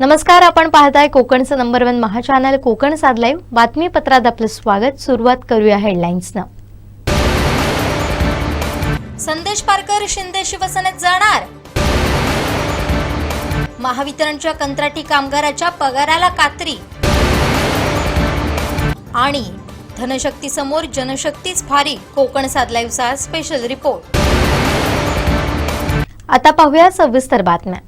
नमस्कार, आपण पाहताय कोकणचं नंबर 1 महा चॅनल कोकण साध लाईव्ह. बातमीपत्रात आपलं स्वागत. सुरुवात करूया हेडलाईन्सनं. संदेश पारकर शिंदे शिवसेनेत जाणार. महावितरणच्या कंत्राटी कामगाराच्या पगाराला कात्री. आणि धनशक्ती समोर जनशक्तीच भारी. कोकण साध लाईव्हचा स्पेशल रिपोर्ट. आता पाहूया सविस्तर बातम्या.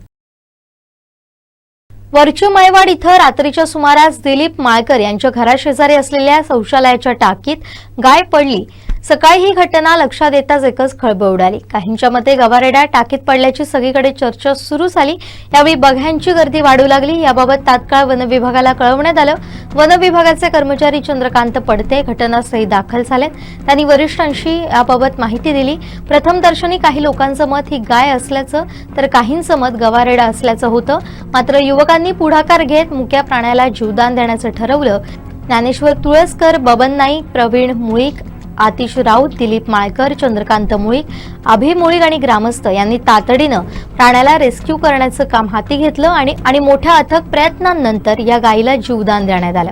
वरची मळेवाड इथं रात्रीच्या सुमारास दिलीप माळकर यांच्या घराशेजारी असलेल्या शौचालयाच्या टाकीत गाय पडली. सकाळी ही घटना लक्षात येताच एकच खळबळ उडाली. काहींच्या मते गवारेड्या टाकीत पडल्याची सगळीकडे चर्चा सुरू झाली. यावेळी बघ्यांची गर्दी वाढू लागली. याबाबत तात्काळ वन विभागाला कळवण्यात आलं. वन विभागाचे कर्मचारी चंद्रकांत पडते घटनास्थळी दाखल झालेत. त्यांनी वरिष्ठांशी याबाबत माहिती दिली. प्रथमदर्शनी काही लोकांचं मत ही गाय असल्याचं तर काहींचं मत गवारेडा असल्याचं होतं. मात्र युवकांनी पुढाकार घेत मुक्या प्राण्याला जीवदान देण्याचं ठरवलं. ज्ञानेश्वर तुळसकर, बबन नाईक, प्रवीण मुळीक, आतिश राऊत, दिलीप माळकर, चंद्रकांत मुळीक, अभि मुळीक आणि ग्रामस्थ यांनी तातडीनं प्राण्याला रेस्क्यू करण्याचं काम हाती घेतलं आणि मोठ्या अथक प्रयत्नांनंतर या गायीला जीवदान देण्यात आलं.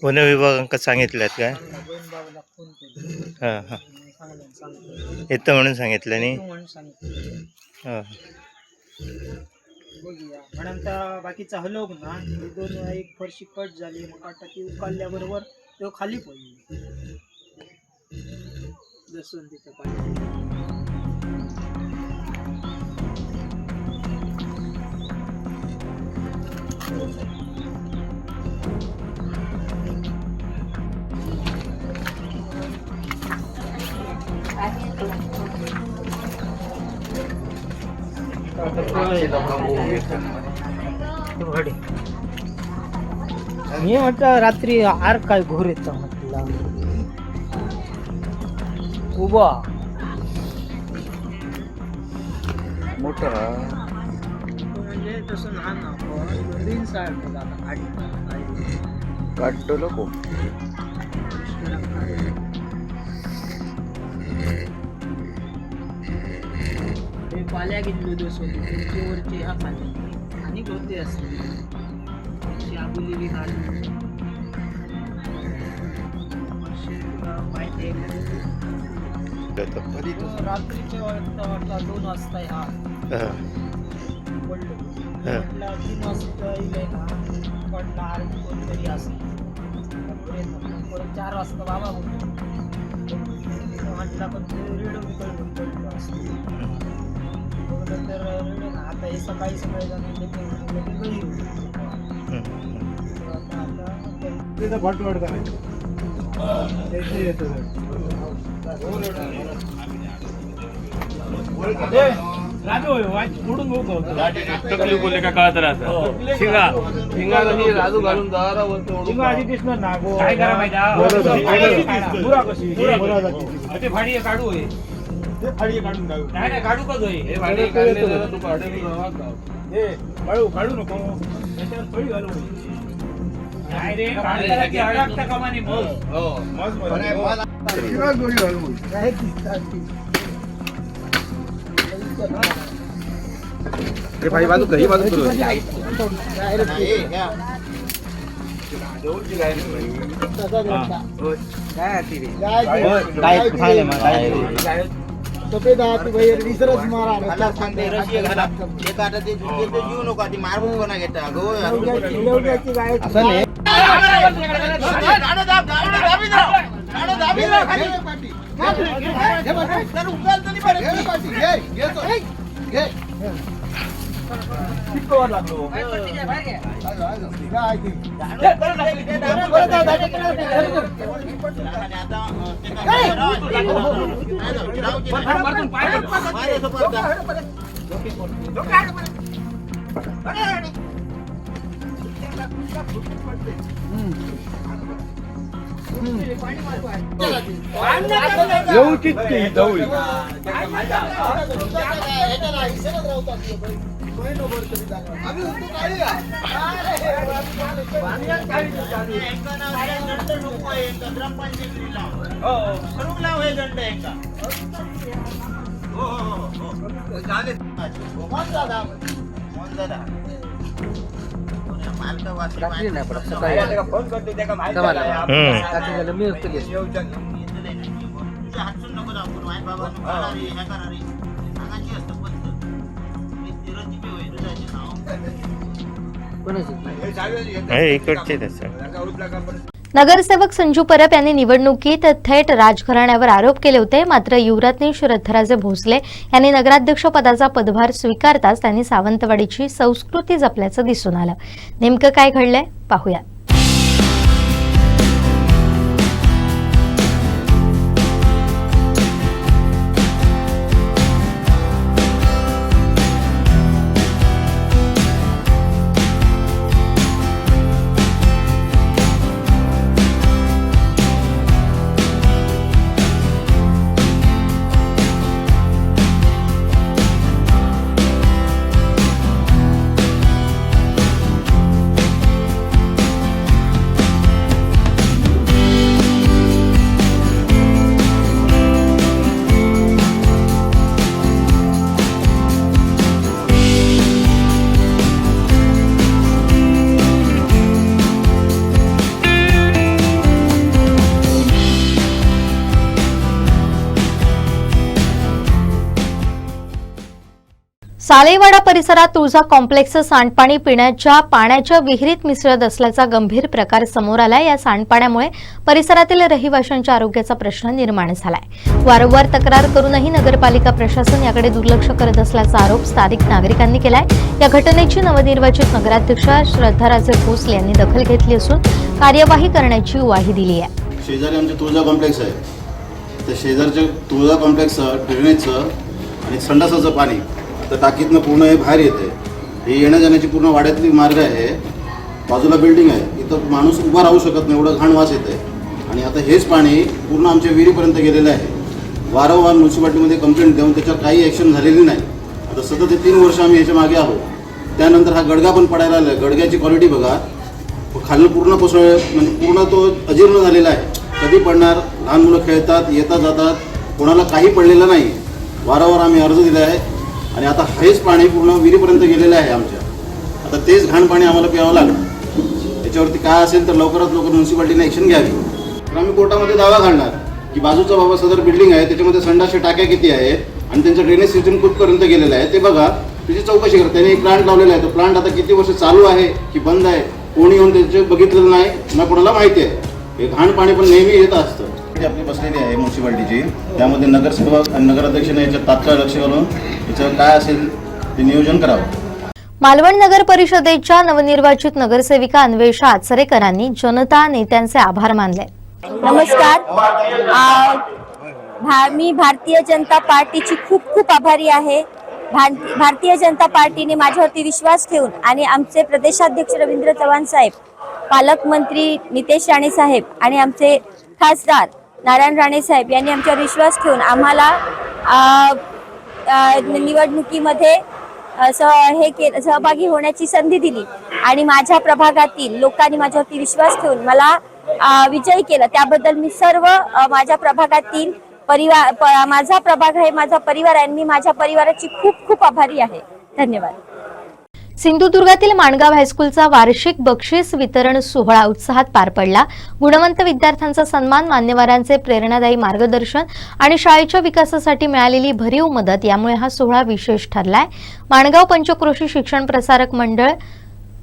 वन विभागांका सांगितलं काय? हां हां येतं म्हणून सांगितलं नाही. हां म्हणून बाकीचा हलवक ना दोन एक फरशी कट झाली. मग टाकी उकाळल्याबरोबर तो खाली पडली. लसूण तिथं मी म्हटलं रात्री आर काय घोर येत म्हटलं उभा मोठा म्हणजे तसं लहान आपण सारखं काढतो नको. पाल्या घेतलो दोन वरचे हा खाली आणि गोते असते शाबुली खाली माहिती रात्रीच्या वाजता 2 वाजता हा पडलो. म्हटलं 3 वाजता येईल ना पडला आरती कोणतरी असं परत 4 वाजता बाबा म्हटला पण रेडिओ विकळून पडलो असं. नंतर रेडिओ ना आता हे सकाळी सकाळी जाऊन घरी आता भटवड करायचं तकलीफ बोलले का कळत राहतं. शिंगा शिंगा राजू घालून काय करा माहिती फाडी काढू नाही काढू का हे फाडी काढले तू काढू नको त्याच्यावर थोडी घालू नाही रे काढता कमानी भाई बाजू कही बाजू करू सफेद विसरच मारा जीव नको ती मारबून कोणा घेता लागलो येऊ किती जाऊ हो रात्री नाही पडत, सकाळी आलं. फोन करतो त्याला माहिती समाज. हम्म. रात्री झालं मी असतो गेलो. कोणाची? हे इकडचे तसं नगरसेवक संजू परब यांनी निवडणुकीत थेट राजघराण्यावर आरोप केले होते. मात्र युवराज्ञी शरदराजे भोसले यांनी नगराध्यक्ष पदाचा पदभार स्वीकारताच त्यांनी सावंतवाडीची संस्कृती जपल्याचं दिसून आलं. नेमकं काय घडलंय पाहूया. सालेवाडा परिसरात तुळजा कॉम्प्लेक्स सांडपाणी पिण्याच्या पाण्याच्या विहिरीत मिसळत असल्याचा गंभीर प्रकार समोर आलाय. या सांडपाण्यामुळे परिसरातील रहिवाशांच्या आरोग्याचा प्रश्न निर्माण झालाय. वारंवार तक्रार करूनही नगरपालिका प्रशासन याकडे दुर्लक्ष करत असल्याचा आरोप स्थानिक नागरिकांनी केलाय. या घटनेची नवनिर्वाचित नगराध्यक्ष श्रद्धाराजे भोसले यांनी दखल घेतली असून कार्यवाही करण्याची ग्वाही दिली आहे. शेजारी आमचे तुळजा कॉम्प्लेक्स आहे. त्या शेजारच्या तुळजा कॉम्प्लेक्सचं ड्रेनेजचं आणि संडासाचं पाणी तर टाकीतनं पूर्ण हे बाहेर येते. हे येण्या जाण्याची पूर्ण वाड्यातली मार्ग आहे. बाजूला बिल्डिंग आहे, इथं माणूस उभा राहू शकत नाही, एवढं घाण वास येते. आणि आता हेच पाणी पूर्ण आमच्या विहिरीपर्यंत गेलेलं आहे. वारंवार म्युन्सिपाल्टीमध्ये कंप्लेंट देऊन त्याच्यावर काही ॲक्शन झालेली नाही. आता सतत 3 वर्ष आम्ही याच्या मागे आहोत. त्यानंतर हा गडगा पण पडायला आला आहे. गडग्याची क्वालिटी बघा, खाली पूर्ण कोसळ म्हणजे पूर्ण तो अजीर्ण झालेला आहे. कधी पडणार? लहान मुलं खेळतात, येतात जातात, कोणाला काही पडलेलं नाही. वारंवार आम्ही अर्ज दिला आहे आणि आता हेच पाणी पूर्ण विहिरीपर्यंत गेलेलं आहे आमच्या. आता तेच घाण पाणी आम्हाला प्यावं लागलं. याच्यावरती काय असेल तर लवकरात लवकर म्युन्सिपाल्टीने ॲक्शन घ्यावी. तर आम्ही कोर्टामध्ये दावा घालणार की बाजूचा बाबा सदर बिल्डिंग आहे, त्याच्यामध्ये संडासच्या टाक्या किती आहेत आणि त्यांचं ड्रेनेज सिस्टम कुठपर्यंत गेलेलं आहे ते बघा. त्याची चौकशी करा. त्याने एक प्लांट लावलेला आहे. तो प्लांट आता किती वर्ष चालू आहे की बंद आहे, कोणी येऊन त्याचे बघितलेलं नाही ना कोणाला माहिती आहे. हे घाण पाणी पण नेहमी येत असतं. आपली बसलेली आहे म्युन्सिपाल्टीची, त्यामध्ये नगरसेवक आणि नगराध्यक्षाने याच्यात तात्काळ लक्ष घालून याच्यावर काय असेल ते नियोजन करावं. मालवण नगर परिषदेच्या नवनिर्वाचित नगरसेविका अन्वेषा आचरेकरांनी जनता नेत्यांचे आभार मानले. नमस्कार. मी भारतीय जनता पार्टीची खूप आभारी आहे. भारतीय जनता पार्टीने माझ्यावरती विश्वास ठेवून आणि आमचे प्रदेशाध्यक्ष रवींद्र चव्हाण साहेब, पालकमंत्री नितेश राणे साहेब आणि आमचे खासदार नारायण राणे साहेब यांनी आमच्यावर विश्वास ठेवून आम्हाला निवडणुकीमध्ये सहभागी होण्याची संधी दिली आणि माझ्या प्रभागातील लोकांनी माझ्यावरती विश्वास ठेवून मला विजयी केलं. त्याबद्दल मी सर्व माझ्या प्रभागातील माझा प्रभाग आहे, माझा परिवार आहे, मी माझ्या परिवाराची खूप आभारी आहे. धन्यवाद. सिंधुदुर्गातील माणगाव हायस्कूलचा वार्षिक बक्षीस वितरण सोहळा उत्साहात पार पडला. गुणवंत विद्यार्थ्यांचा सन्मान, मान्यवरांचे प्रेरणादायी मार्गदर्शन आणि शाळेच्या विकासासाठी मिळालेली भरीव मदत यामुळे हा सोहळा विशेष ठरलाय. माणगाव पंचक्रोशी शिक्षण प्रसारक मंडळ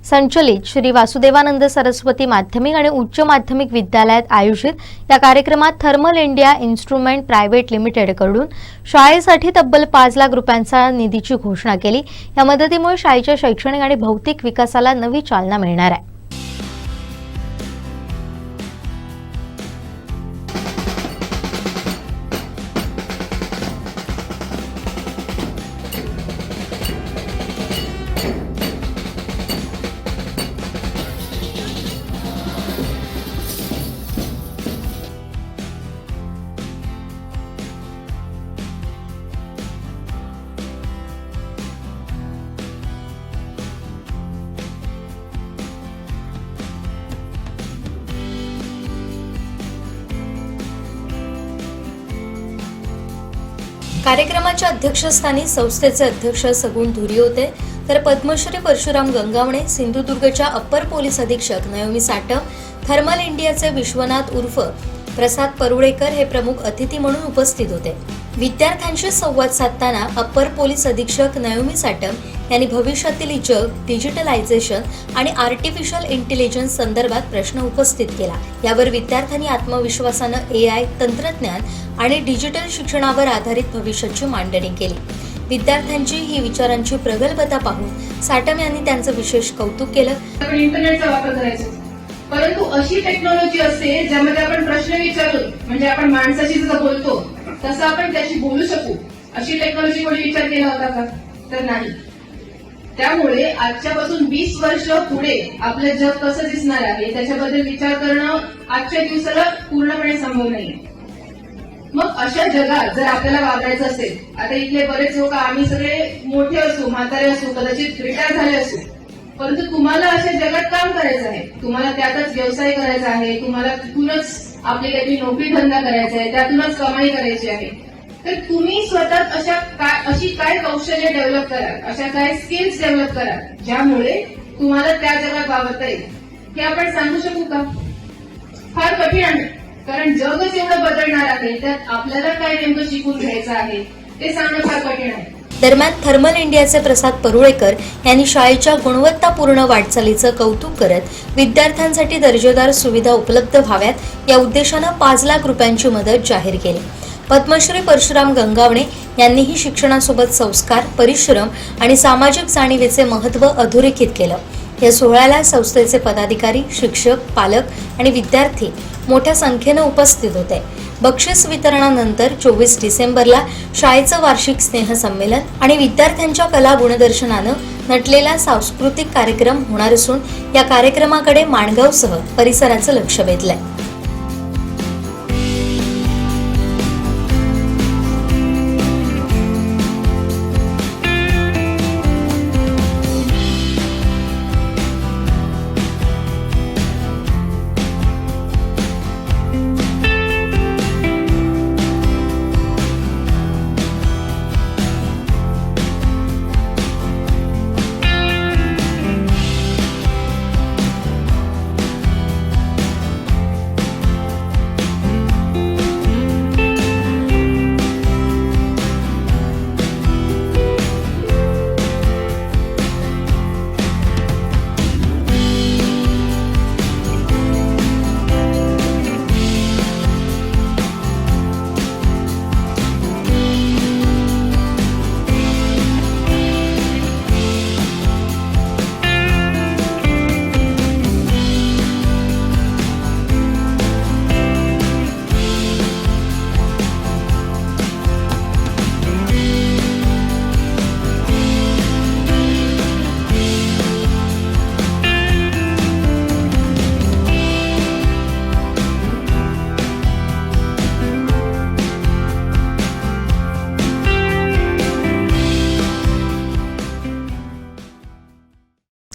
संचलित श्री वासुदेवानंद सरस्वती माध्यमिक आणि उच्च माध्यमिक विद्यालयात आयोजित या कार्यक्रमात थर्मल इंडिया इन्स्ट्रुमेंट प्रायव्हेट लिमिटेडकडून शाळेसाठी तब्बल 5 लाख रुपयांचा निधीची घोषणा केली. या मदतीमुळे शाळेच्या शैक्षणिक आणि भौतिक विकासाला नवी चालना मिळणार आहे. कार्यक्रमाच्या अध्यक्षस्थानी संस्थेचे अध्यक्ष सगुण धुरी होते, तर पद्मश्री परशुराम गंगावणे, सिंधुदुर्गच्या अप्पर पोलीस अधीक्षक नयोमी साटम, थर्मल इंडियाचे विश्वनाथ उर्फ प्रसाद परुळेकर हे प्रमुख अतिथी म्हणून उपस्थित होते. विद्यार्थ्यांशी संवाद साधताना अप्पर पोलीस अधीक्षक नयोमी साटम यांनी भविष्यातील जग, डिजिटलायझेशन आणि आर्टिफिशियल इंटेलिजन्स संदर्भात प्रश्न उपस्थित केला. यावर विद्यार्थ्यांनी आत्मविश्वासानं AI, तंत्रज्ञान आणि डिजिटल शिक्षणावर आधारित भविष्याची मांडणी केली. विद्यार्थ्यांची ही विचारांची प्रगल्भता पाहून साटम यांनी त्यांचं विशेष कौतुक केलं. आपण इंटरनेटचा वापर करायचो, परंतु अशी टेक्नॉलॉजी असते ज्यामध्ये आपण प्रश्न विचारून, म्हणजे आपण माणसाशी जसं बोलतो तसं आपण त्याशी बोलू शकू, अशी टेक्नॉलॉजी कोणी विचार केला होता का? तर नाही. त्यामुळे आजच्यापासून 20 वर्ष पुढे आपलं जग कसं दिसणार आहे त्याच्याबद्दल विचार करणं आजच्या दिवसाला पूर्णपणे संभव नाही. मग अशा जगात जर आपल्याला वागायचं असेल, आता इथले बरेच लोक आम्ही सगळे मोठे असू, म्हातारे असू, कदाचित रिटायर झाले असू, परंतु तुम्हाला अशा जगात काम करायचं आहे, तुम्हाला त्यातच व्यवसाय करायचा आहे, तुम्हाला तिथूनच आपली काहीतरी नोकरी धंदा करायचा आहे, त्यातूनच कमाई करायची आहे. तर तुम्ही स्वतः अशी काय कौशल्य डेव्हलप करा, अशा काय स्किल्स डेव्हलप करा ज्यामुळे तुम्हाला त्या जगात वावरता येईल. हे आपण सांगू शकू का? फार कठीण आहे, कारण जगच एवढं बदलणार आहे, त्यात आपल्याला काय नेमकं शिकून घ्यायचं आहे ते सांगणं फार कठीण आहे. दरम्यान थर्मल इंडियाचे प्रसाद परुळेकर यांनी शाळेच्या गुणवत्तापूर्ण वाटचालीचं कौतुक करत विद्यार्थ्यांसाठी दर्जेदार सुविधा उपलब्ध व्हाव्यात या उद्देशानं 5 लाख रुपयांची मदत जाहीर केली. पद्मश्री परशुराम गंगावणे यांनीही शिक्षणासोबत संस्कार, परिश्रम आणि सामाजिक जाणीवेचे महत्त्व अधोरेखित केलं. या सोहळ्याला संस्थेचे पदाधिकारी, शिक्षक, पालक आणि विद्यार्थी मोठ्या संख्येनं उपस्थित होते. बक्षीस वितरणानंतर 24 डिसेंबरला शाळेचं वार्षिक स्नेहसंमेलन आणि विद्यार्थ्यांच्या कला गुणदर्शनानं नटलेला सांस्कृतिक कार्यक्रम होणार असून या कार्यक्रमाकडे माणगावसह परिसराचं लक्ष वेधलंय.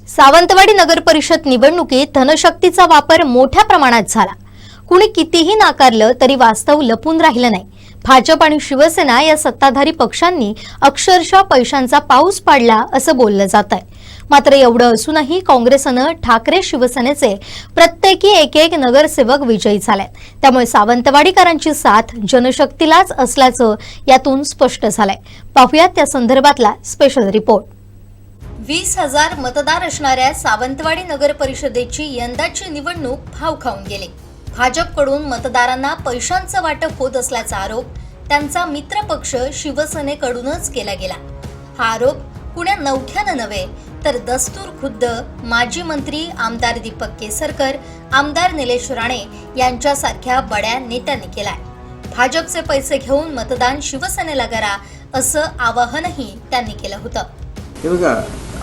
सावंतवाडी नगर परिषद निवडणुकीत धनशक्तीचा वापर मोठ्या प्रमाणात झाला. कुणी कितीही नाकारलं तरी वास्तव लपून राहिलं नाही. भाजप आणि शिवसेना या सत्ताधारी पक्षांनी अक्षरशः पैशांचा पाऊस पाडला असं बोललं जात आहे. मात्र एवढं असूनही काँग्रेसनं ठाकरे शिवसेनेचे प्रत्येकी एक नगरसेवक विजयी झालेत. त्यामुळे सावंतवाडीकरांची साथ जनशक्तीलाच असल्याचं यातून स्पष्ट झालंय. पाहूयात त्या संदर्भातला स्पेशल रिपोर्ट. 20,000 मतदार असणाऱ्या सावंतवाडी नगर परिषदेची यंदाची निवडणूक भाव खाऊन गेली. भाजपकडून मतदारांना पैशांचं वाटप होत असल्याचा आरोप त्यांचा मित्रपक्ष शिवसेनेकडूनच केला गेला. हा आरोप कुण्या नवख्यानं नव्हे तर दस्तूर खुद्द माजी मंत्री आमदार दीपक केसरकर, आमदार निलेश राणे यांच्यासारख्या बड्या नेत्यांनी केलाय. भाजपचे पैसे घेऊन मतदान शिवसेनेला करा असं आवाहनही त्यांनी केलं होतं. हे बघा,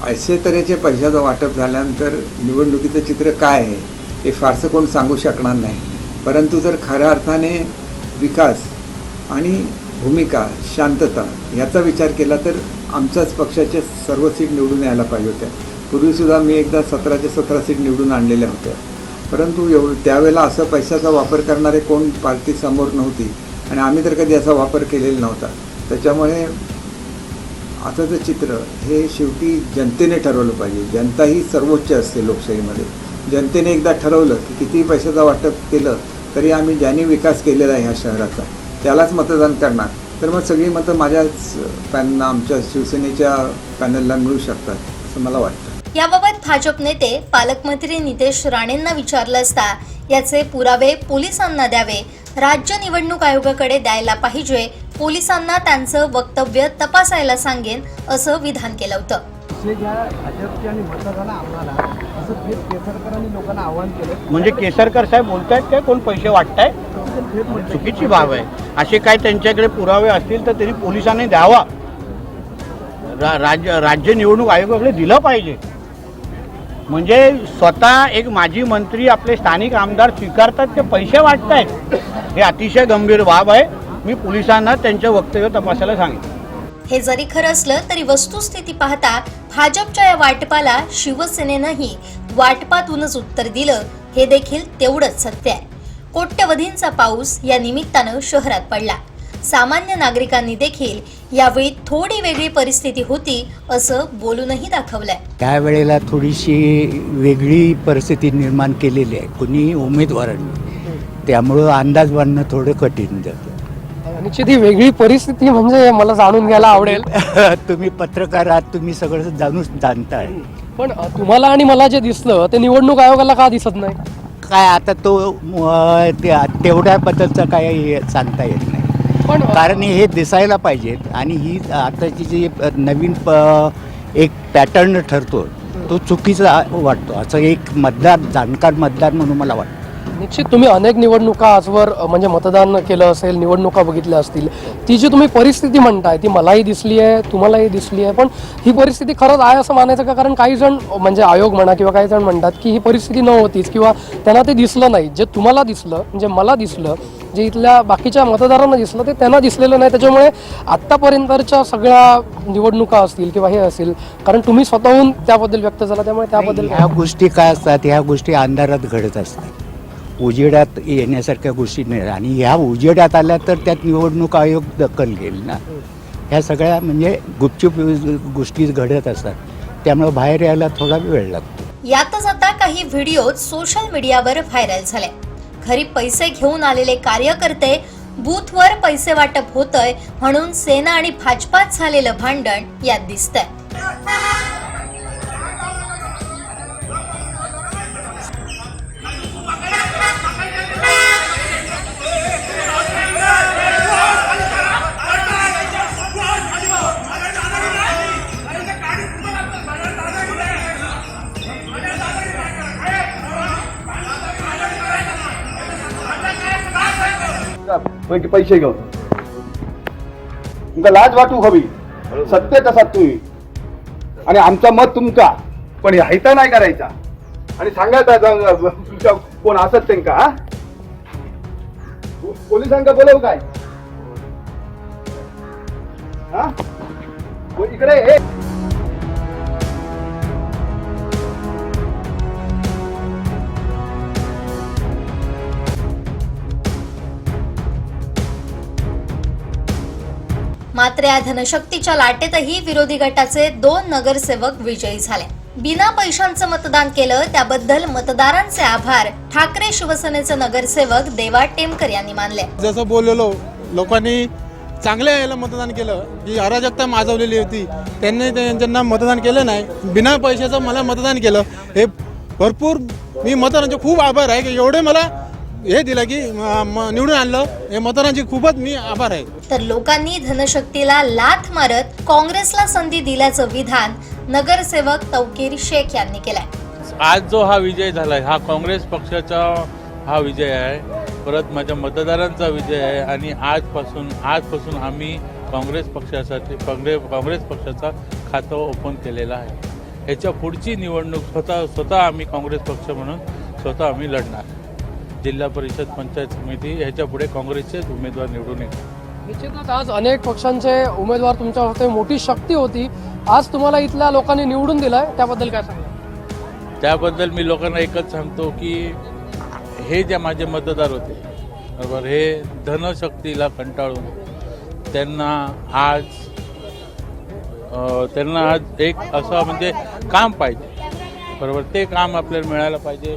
अशा तऱ्हेचे पैशाचं वाटप झाल्यानंतर निवडणुकीचं चित्र काय आहे हे फारसं कोण सांगू शकणार नाही. परंतु जर खऱ्या अर्थाने विकास आणि भूमिका, शांतता याचा विचार केला तर आमच्याच पक्षाचे सर्व सीट निवडून यायला पाहिजे होत्या. पूर्वीसुद्धा मी एकदा 17च्या 17 सीट निवडून आणलेल्या होत्या. परंतु त्यावेळेला असं पैशाचा वापर करणारे कोण पार्टी समोर नव्हती आणि आम्ही तर कधी असा वापर केलेला नव्हता. त्याच्यामुळे आताचं चित्र हे शेवटी जनतेने ठरवलं पाहिजे. जनता ही सर्वोच्च असते लोकशाहीमध्ये. जनतेने एकदा ठरवलं की कितीही पैशाचं वाटप केलं तरी आम्ही ज्यांनी विकास केलेला आहे ह्या शहराचा त्यालाच मतदान करणार, तर मग सगळी मतं माझ्याच पॅनलला, आमच्या शिवसेनेच्या पॅनलला मिळू शकतात असं मला वाटतं. याबाबत भाजप नेते पालकमंत्री नितेश राणेंना विचारलं असता याचे पुरावे पोलिसांना द्यावे, राज्य निवडणूक आयोगाकडे द्यायला पाहिजे, पोलिसांना त्यांचं वक्तव्य तपासायला सांगेन असं विधान केलं होतं. भाजपची आणि मतदाराला आम्हाला असं थेट केसरकरांनी लोकांना आवाहन केलं. म्हणजे केसरकर साहेब बोलतायत काय कोण पैसे वाटतायत? चुकीची बाब आहे. असे काय त्यांच्याकडे पुरावे असतील तर त्यांनी पोलिसांनी द्यावा, राज्य निवडणूक आयोगाकडे दिलं पाहिजे. म्हणजे स्वतः एक माजी मंत्री आपले स्थानिक आमदार स्वीकारतात ते पैसे वाटतायत, हे अतिशय गंभीर बाब आहे. मी पोलिसांना त्यांचं वक्तव्य तपासायला सांगितलं. हे जरी खरं असलं तरी वस्तुस्थिती पाहता भाजपच्या या वाटपाला शिवसेनेनंही वाटपातूनच उत्तर दिलं हे देखील तेवढंच सत्य आहे. कोट्यवधींचा पाऊस या निमित्तानं शहरात पडला. सामान्य नागरिकांनी देखील यावेळी थोडी वेगळी परिस्थिती होती असं बोलूनही दाखवलंय. त्यावेळेला थोडीशी वेगळी परिस्थिती निर्माण केलेली आहे कुणी उमेदवारांनी, त्यामुळं अंदाज बांधणं थोडं कठीण जातं. निश्चित ही वेगळी परिस्थिती म्हणजे मला जाणून घ्यायला आवडेल. तुम्ही पत्रकार आहात, तुम्ही सगळं जाणताय. पण तुम्हाला आणि मला जे दिसलं ते निवडणूक आयोगाला का दिसत नाही? काय आता तो तेवढ्याबद्दलचं काय सांगता येत नाही, पण कारण हे दिसायला पाहिजेत. आणि ही आताची जी नवीन एक पॅटर्न ठरतो तो चुकीचा वाटतो, असं एक जाणकार मतदार म्हणून मला वाटतं. निश्चित तुम्ही अनेक निवडणुका आजवर म्हणजे मतदान केलं असेल, निवडणुका बघितल्या असतील. ती जी तुम्ही परिस्थिती म्हणताय ती मलाही दिसली आहे, तुम्हालाही दिसली आहे. पण ही परिस्थिती खरंच आहे असं मानायचं का? कारण काही जण म्हणजे आयोग म्हणा किंवा काही जण म्हणतात की ही परिस्थिती नव्हतीच किंवा त्यांना ते दिसलं नाही. जे तुम्हाला दिसलं, म्हणजे मला दिसलं, जे इथल्या बाकीच्या मतदारांना दिसलं ते त्यांना दिसलेलं नाही. त्याच्यामुळे आत्तापर्यंतच्या सगळ्या निवडणुका असतील किंवा हे असेल, कारण तुम्ही स्वतःहून त्याबद्दल व्यक्त झाला त्यामुळे त्याबद्दल ह्या गोष्टी काय असतात, ह्या गोष्टी अंधारात घडत असतात, उजेडात येण्यासारख्या गोष्टी नाही. आणि ह्या उजेडात आल्या तर त्यात निवडणूक आयोग दखल घेईल ना. ह्या सगळ्या म्हणजे गुपचूप गोष्टी घडत असतात, त्यामुळे बाहेर यायला थोडा वेळ लागतो. यातच आता काही व्हिडिओ सोशल मीडियावर व्हायरल झाले. घरी पैसे घेऊन आलेले कार्यकर्ते बूथवर पैसे वाटप होतंय म्हणून सेना आणि भाजपात झालेलं भांडण यात दिसतंय. पैसे घेऊन तुमका लाज वाटू हवी, सत्य तसा तुम्ही आणि आमचा मत तुमका, पण हायता नाही करायचा आणि सांगायचा तुमच्या कोण असत त्यांका पोलिसांका बोलवू काय इकडे हे. मात्र या धनशक्तीच्या लाटेतही विरोधी गटाचे 2 नगरसेवक विजयी झाले. बिना पैशांचं मतदान केलं त्याबद्दल मतदारांचे आभार ठाकरे शिवसेनेचे नगरसेवक देवा टेमकर यांनी मानले. जसं बोललेलो लोकांनी चांगल्या याला मतदान केलं, जी अराजकता माजवलेली होती त्यांनी त्यांना मतदान केलं नाही, बिना पैशाचं मला मतदान केलं, हे भरपूर मी मतदारांचे खूप आभार आहे की एवढे मला हे दिलं की निवडून आणलं, हे मतदारांचे खूपच मी आभार आहे. तर लोकांनी धनशक्तीला लाथ मारत काँग्रेसला संधी दिल्याचं विधान नगरसेवक तौकीर शेख यांनी केलंय. आज जो हा विजय झालाय हा काँग्रेस पक्षाचा हा विजय आहे, परत माझ्या मतदारांचा विजय आहे. आणि आजपासून आम्ही काँग्रेस पक्षाचा खातं ओपन केलेलं आहे. ह्याच्या पुढची निवडणूक स्वतः आम्ही काँग्रेस पक्ष म्हणून स्वतः आम्ही लढणार. जिल्हा परिषद, पंचायत समिती ह्याच्या पुढे काँग्रेसचेच उमेदवार निवडून येणार. निश्चितच आज अनेक पक्षांचे उमेदवार तुमच्या होते, मोठी शक्ती होती. आज तुम्हाला इथल्या लोकांनी निवडून दिलाय, त्याबद्दल काय सांगा? त्याबद्दल मी लोकांना एकच सांगतो की हे जे माझे मतदार होते बरोबर, हे धनशक्तीला कंटाळून त्यांना आज एक असं म्हणजे काम पाहिजे, बरोबर, ते काम आपल्याला मिळायला पाहिजे.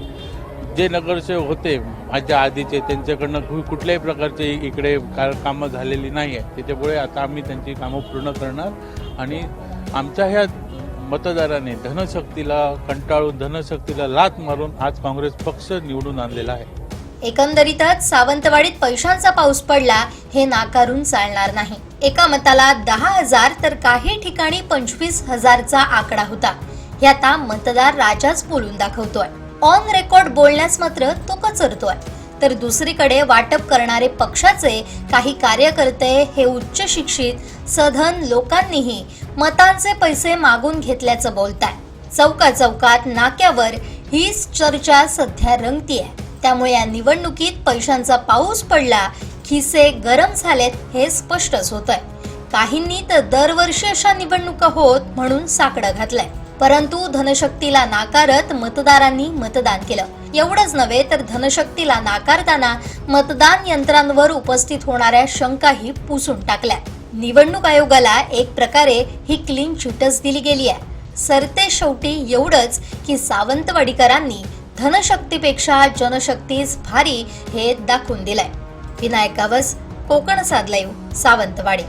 जे नगरसेवक होते माझ्या आधीचे त्यांच्याकडनं कुठल्याही प्रकारचे इकडे कामं झालेली नाही आहे. त्याच्यामुळे आता आम्ही त्यांची कामं पूर्ण करणार आणि आमच्या ह्या मतदाराने धनशक्तीला कंटाळून, धनशक्तीला लाथ मारून आज काँग्रेस पक्ष निवडून आणलेला आहे. एकंदरीतच सावंतवाडीत पैशांचा पाऊस पडला हे नाकारून चालणार नाही. एका मताला 10,000 तर काही ठिकाणी 25,000चा आकडा होता. हे आता मतदार राजाच बोलून दाखवतोय. ऑन रेकॉर्ड बोलण्यास मात्र तो कचरतोय. तर दुसरीकडे वाटप करणारे पक्षाचे काही कार्यकर्ते हे उच्च शिक्षित सधन लोकांनीही मतांचे पैसे मागून घेतल्याचं बोलताय. चौकात नाक्यावर हीच चर्चा सध्या रंगतीये. त्यामुळे या निवडणुकीत पैशांचा पाऊस पडला, खिसे गरम झालेत हे स्पष्टच होतंय. काहींनी तर दरवर्षी अशा निवडणुका होत म्हणून साकडं घातलंय. परंतु धनशक्तीला नाकारत मतदारांनी मतदान केलं. एवढंच नव्हे तर धनशक्तीला नाकारताना मतदान यंत्रांवर उपस्थित होणाऱ्या शंकाही पुसून टाकल्या. निवडणूक आयोगाला एक प्रकारे ही क्लीन चिटच दिली गेली आहे. सरते शेवटी एवढंच की सावंतवाडीकरांनी धनशक्तीपेक्षा जनशक्तीच भारी हे दाखवून दिलंय. विनायक गावस, कोकण साद लाईव्ह, सावंतवाडी.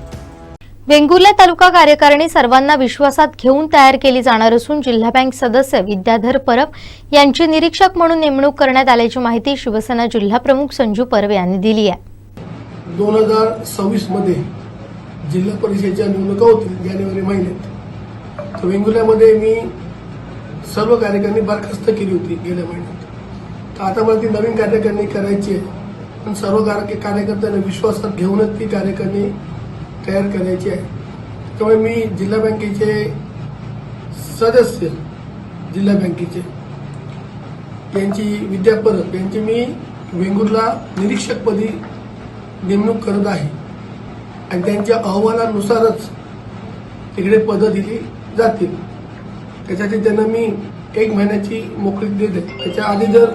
वेंगुर्ला तालुका कार्यकारिणी सर्वांना विश्वासात घेऊन तयार केली जाणार असून जिल्हा बँक सदस्य विद्याधर परब यांची निरीक्षक म्हणून नेमणूक करण्यात आल्याची माहिती शिवसेना जिल्हा प्रमुख संजू परब यांनी दिली आहे. 2026 मध्ये जिल्हा परिषदेच्या निवडणुका होतील जानेवारी महिन्यात. तर वेंगुर्ल्यामध्ये मी सर्व कार्यकारिणी बरखास्त केली होती गेल्या महिन्यात. तर आता मला ती नवीन कार्यकारिणी करायची आहे. पण सर्व कार्यकर्त्यांना विश्वासात घेऊनच ती कार्यकारिणी तयार करायची आहे. त्यामुळे मी जिल्हा बँकेचे सदस्य, जिल्हा बँकेचे यांची विद्या परब यांची मी वेंगुर्ला निरीक्षकपदी नेमणूक करत आहे आणि त्यांच्या अहवालानुसारच तिकडे पदं दिली जातील. त्यासाठी त्यांना मी 1 महिन्याची मोकळीक देते. त्याच्या आधी जर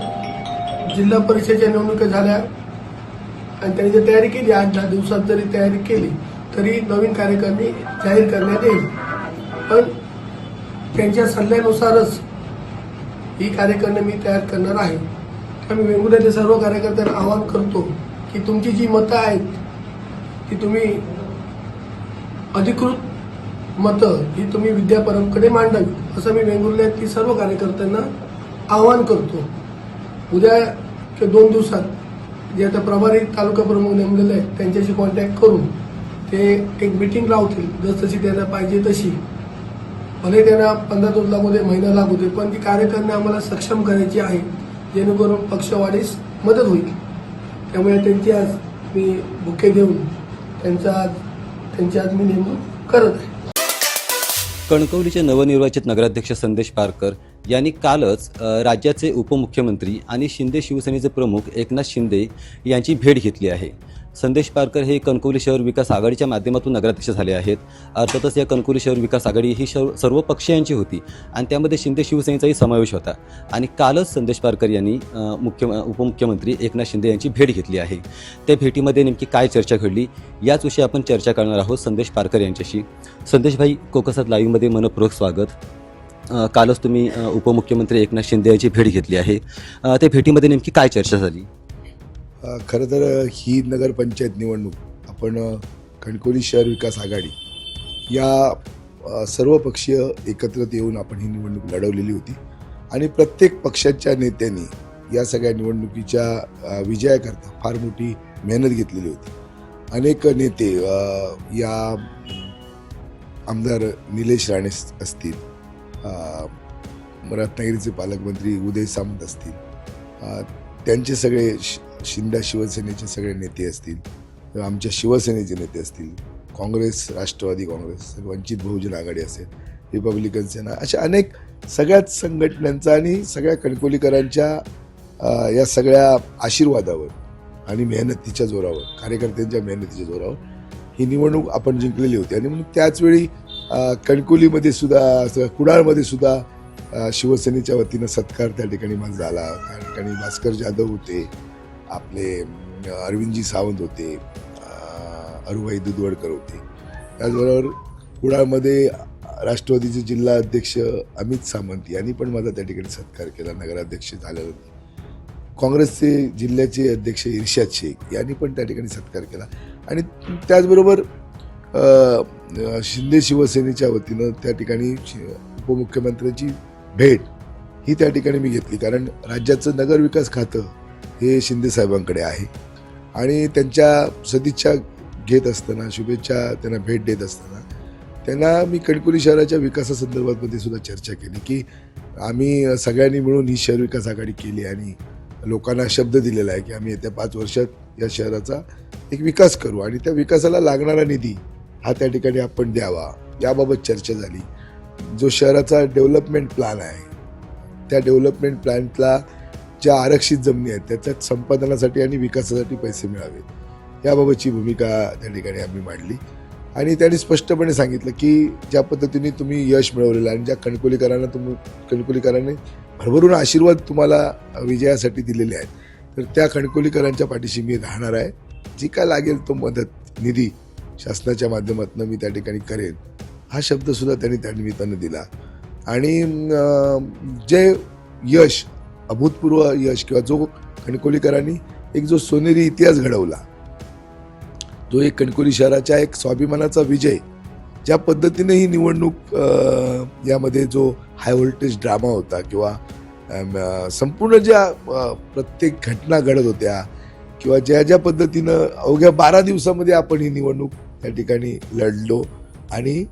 जिल्हा परिषदेच्या निवडणुका झाल्या आणि त्यांनी जर तयारी केली, 8-10 दिवसात जरी तयारी केली तरी नवीन कार्यकारिणी जाहीर करण्यात येईल. पण त्यांच्या सल्ल्यानुसारच ही कार्यकारिणी मी तयार करणार आहे. मी वेंगुर्ल्यातील सर्व कार्यकर्त्यांना आवाहन करतो की तुमची जी मतं आहेत ती तुम्ही अधिकृत मतं ही तुम्ही विद्या परबकडे मांडावी, असं मी वेंगुर्ल्यातील सर्व कार्यकर्त्यांना आवाहन करतो. उद्या किंवा 2 दिवसात जे आता प्रभारी तालुका प्रमुख नेमलेले आहेत त्यांच्याशी कॉन्टॅक्ट करून ते एक मीटिंग लावतील, जसं त्यांना पाहिजे तशी. भले त्यांना 15 दिवस लागू दे, महिना लागू दे, पण ती कार्यकारिणी आम्हाला सक्षम करायची आहे जेणेकरून पक्षवाढीस मदत होईल. त्यामुळे त्यांची आज मी बुके देऊन त्यांची आज मी नेमणूक करत आहे. कणकवलीचे नवनिर्वाचित नगराध्यक्ष संदेश पारकर यांनी कालच राज्याचे उपमुख्यमंत्री आणि शिंदे शिवसेनेचे प्रमुख एकनाथ शिंदे यांची भेट घेतली आहे. संदेश पारकर हे कणकवली शहर विकास आघाडीच्या माध्यमातून नगराध्यक्ष झाले आहेत. अर्थातच या कणकवली शहर विकास आघाडी ही सर्व पक्षीयांची होती आणि त्यामध्ये शिंदे शिवसेनेचाही समावेश होता. आणि कालच संदेश पारकर यांनी उपमुख्यमंत्री एकनाथ शिंदे यांची भेट घेतली आहे. त्या भेटीमध्ये नेमकी काय चर्चा घडली याच विषयी आपण चर्चा करणार आहोत संदेश पारकर यांच्याशी. संदेश भाई, कोकसात लाईव्हमध्ये मनपूर्वक स्वागत. कालच तुम्ही उपमुख्यमंत्री एकनाथ शिंदे यांची भेट घेतली आहे. त्या भेटीमध्ये नेमकी काय चर्चा झाली? खरं तर ही नगरपंचायत निवडणूक आपण कणकवली शहर विकास आघाडी या सर्व पक्षीय एकत्रित येऊन आपण ही निवडणूक लढवलेली होती आणि प्रत्येक पक्षाच्या नेत्यांनी या सगळ्या निवडणुकीच्या विजयाकरता फार मोठी मेहनत घेतलेली होती. अनेक नेते या आमदार निलेश राणे असतील, रत्नागिरीचे पालकमंत्री उदय सामंत असतील, त्यांचे सगळे शिवसेनेचे सगळे नेते असतील किंवा आमच्या शिवसेनेचे नेते असतील, काँग्रेस, राष्ट्रवादी काँग्रेस, वंचित बहुजन आघाडी असेल, रिपब्लिकन सेना, अशा अनेक सगळ्याच संघटनांचा आणि सगळ्या कणकवलीकरांच्या या सगळ्या आशीर्वादावर आणि मेहनतीच्या जोरावर, कार्यकर्त्यांच्या मेहनतीच्या जोरावर ही निवडणूक आपण जिंकलेली होती. आणि म्हणून त्याचवेळी कणकवलीमध्ये सुद्धा, कुडाळमध्ये सुद्धा शिवसेनेच्या वतीनं सत्कार त्या ठिकाणी माझा झाला. त्या ठिकाणी भास्कर जाधव होते, आपले अरविंदजी सावंत होते, अरुबाई दुधवडकर होते. त्याचबरोबर कुडाळमध्ये राष्ट्रवादीचे जिल्हा अध्यक्ष अमित सामंत यांनी पण माझा त्या ठिकाणी सत्कार केला नगराध्यक्ष झाल्यानंतर. काँग्रेसचे जिल्ह्याचे अध्यक्ष इर्शाद शेख यांनी पण त्या ठिकाणी सत्कार केला. आणि त्याचबरोबर शिंदे शिवसेनेच्या वतीनं त्या ठिकाणी उपमुख्यमंत्र्यांची भेट ही त्या ठिकाणी मी घेतली, कारण राज्याचं नगरविकास खातं हे शिंदे साहेबांकडे आहे. आणि त्यांच्या सदिच्छा घेत असताना, शुभेच्छा त्यांना भेट देत असताना त्यांना मी कणकवली शहराच्या विकासासंदर्भात सुद्धा चर्चा केली की आम्ही सगळ्यांनी मिळून ही शहर विकास आघाडी केली आणि लोकांना शब्द दिलेला आहे की आम्ही येत्या 5 वर्षात या शहराचा एक विकास करू आणि त्या विकासाला लागणारा निधी हा त्या ठिकाणी आपण द्यावा, याबाबत चर्चा झाली. जो शहराचा डेव्हलपमेंट प्लॅन आहे त्या डेव्हलपमेंट प्लॅनला ज्या आरक्षित जमिनी आहेत त्याच्यात संपादनासाठी आणि विकासासाठी पैसे मिळावेत याबाबतची भूमिका त्या ठिकाणी आम्ही मांडली. आणि त्यांनी स्पष्टपणे सांगितलं की ज्या पद्धतीने तुम्ही यश मिळवलेलं आणि ज्या कणकवलीकरांनी भरभरून आशीर्वाद तुम्हाला विजयासाठी दिलेले आहेत तर त्या कणकवलीकरांच्या पाठीशी मी राहणार आहे. जी काय लागेल तो मदत निधी शासनाच्या माध्यमातून मी त्या ठिकाणी करेन हा शब्दसुद्धा त्यांनी त्या निमित्तानं दिला. आणि जे यश अभूतपूर्व यश किंवा जो कणकवलीकरांनी एक जो सोनेरी इतिहास घडवला, जो एक कणकवली शहराच्या एक स्वाभिमानाचा विजय, ज्या पद्धतीने ही निवडणूक यामध्ये जो हाय व्होल्टेज ड्रामा होता किंवा संपूर्ण ज्या प्रत्येक घटना घडत होत्या किंवा ज्या ज्या पद्धतीनं अवघ्या 12 दिवसामध्ये आपण ही निवडणूक त्या ठिकाणी लढलो आणि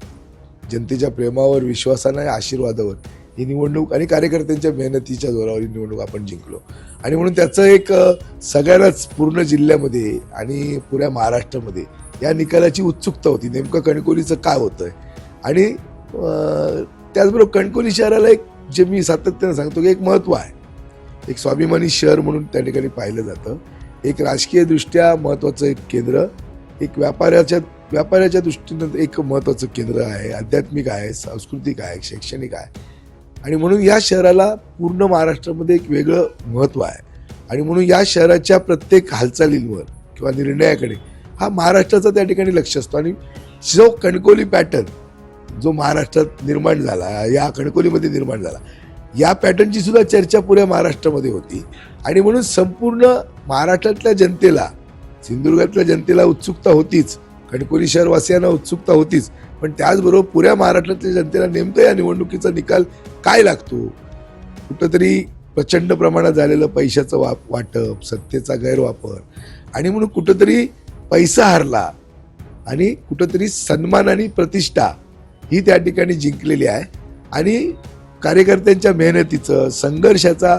जनतेच्या प्रेमावर, विश्वासाने, आशीर्वादावर ही निवडणूक आणि कार्यकर्त्यांच्या मेहनतीच्या जोरावर ही निवडणूक आपण जिंकलो. आणि म्हणून त्याचं एक सगळ्यांनाच पूर्ण जिल्ह्यामध्ये आणि पुऱ्या महाराष्ट्रामध्ये या निकालाची उत्सुकता होती, नेमकं कणकवलीचं काय होतं आहे. आणि त्याचबरोबर कणकवली शहराला एक जे मी सातत्यानं सांगतो की एक महत्त्व आहे, एक स्वाभिमानी शहर म्हणून त्या ठिकाणी पाहिलं जातं, एक राजकीयदृष्ट्या महत्त्वाचं एक केंद्र, एक व्यापाराच्या दृष्टीनं एक महत्त्वाचं केंद्र आहे, आध्यात्मिक आहे, सांस्कृतिक आहे, शैक्षणिक आहे. आणि म्हणून या शहराला पूर्ण महाराष्ट्रामध्ये एक वेगळं महत्त्व आहे. आणि म्हणून या शहराच्या प्रत्येक हालचालींवर किंवा निर्णयाकडे हा महाराष्ट्राचा त्या ठिकाणी लक्ष असतो. आणि जो कणकवली पॅटर्न जो महाराष्ट्रात निर्माण झाला, या कणकवलीमध्ये निर्माण झाला, या पॅटर्नची सुद्धा चर्चा पुऱ्या महाराष्ट्रामध्ये होती. आणि म्हणून संपूर्ण महाराष्ट्रातल्या जनतेला, सिंधुदुर्गातल्या जनतेला उत्सुकता होतीच, कणकवली शहरवासियांना उत्सुकता होतीच, पण त्याचबरोबर पुऱ्या महाराष्ट्रातल्या जनतेला नेमकं या निवडणुकीचा निकाल काय लागतो. कुठंतरी प्रचंड प्रमाणात झालेलं पैशाचं वाटप, सत्तेचा गैरवापर आणि म्हणून कुठंतरी पैसा हरला आणि कुठंतरी सन्मान आणि प्रतिष्ठा ही त्या ठिकाणी जिंकलेली आहे. आणि कार्यकर्त्यांच्या मेहनतीचं, संघर्षाचा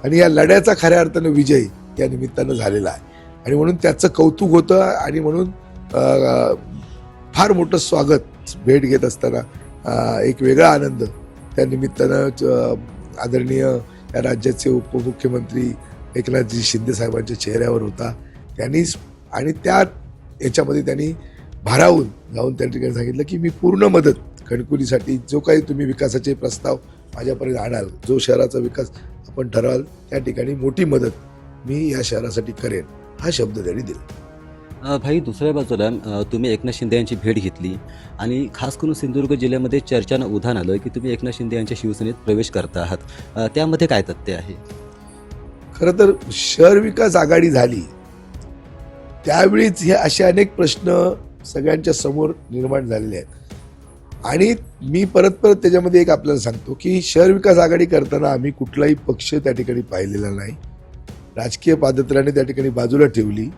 आणि या लढ्याचा खऱ्या अर्थानं विजय या निमित्तानं झालेला आहे. आणि म्हणून त्याचं कौतुक होतं. आणि म्हणून फार मोठं स्वागत भेट घेत असताना एक वेगळा आनंद त्या निमित्तानं आदरणीय या राज्याचे उपमुख्यमंत्री एकनाथजी शिंदे साहेबांच्या चेहऱ्यावर होता. त्यांनीच आणि त्या याच्यामध्ये त्यांनी भारावून जाऊन त्या ठिकाणी सांगितलं की मी पूर्ण मदत कणकवलीसाठी, जो काही तुम्ही विकासाचे प्रस्ताव माझ्यापर्यंत आणाल, जो शहराचा विकास आपण ठरवाल, त्या ठिकाणी मोठी मदत मी या शहरासाठी करेन हा शब्द त्यांनी दिला. भाई, दुसऱ्या बाजूला तुम्ही एकनाथ शिंदे यांची भेट घेतली आणि खास करून सिंधुदुर्ग जिल्ह्यामध्ये चर्चांना उधाण आलं की तुम्ही एकनाथ शिंदे यांच्या शिवसेनेत प्रवेश करता आहात. त्यामध्ये काय तथ्य आहे? खरं तर शहर विकास आघाडी झाली त्यावेळीच हे असे अनेक प्रश्न सगळ्यांच्या समोर निर्माण झालेले आहेत. आणि मी परत त्याच्यामध्ये एक आपल्याला सांगतो की शहर विकास आघाडी करताना आम्ही कुठलाही पक्ष त्या ठिकाणी पाहिलेला नाही. राजकीय पादत्राने त्या ठिकाणी बाजूला ठेवली,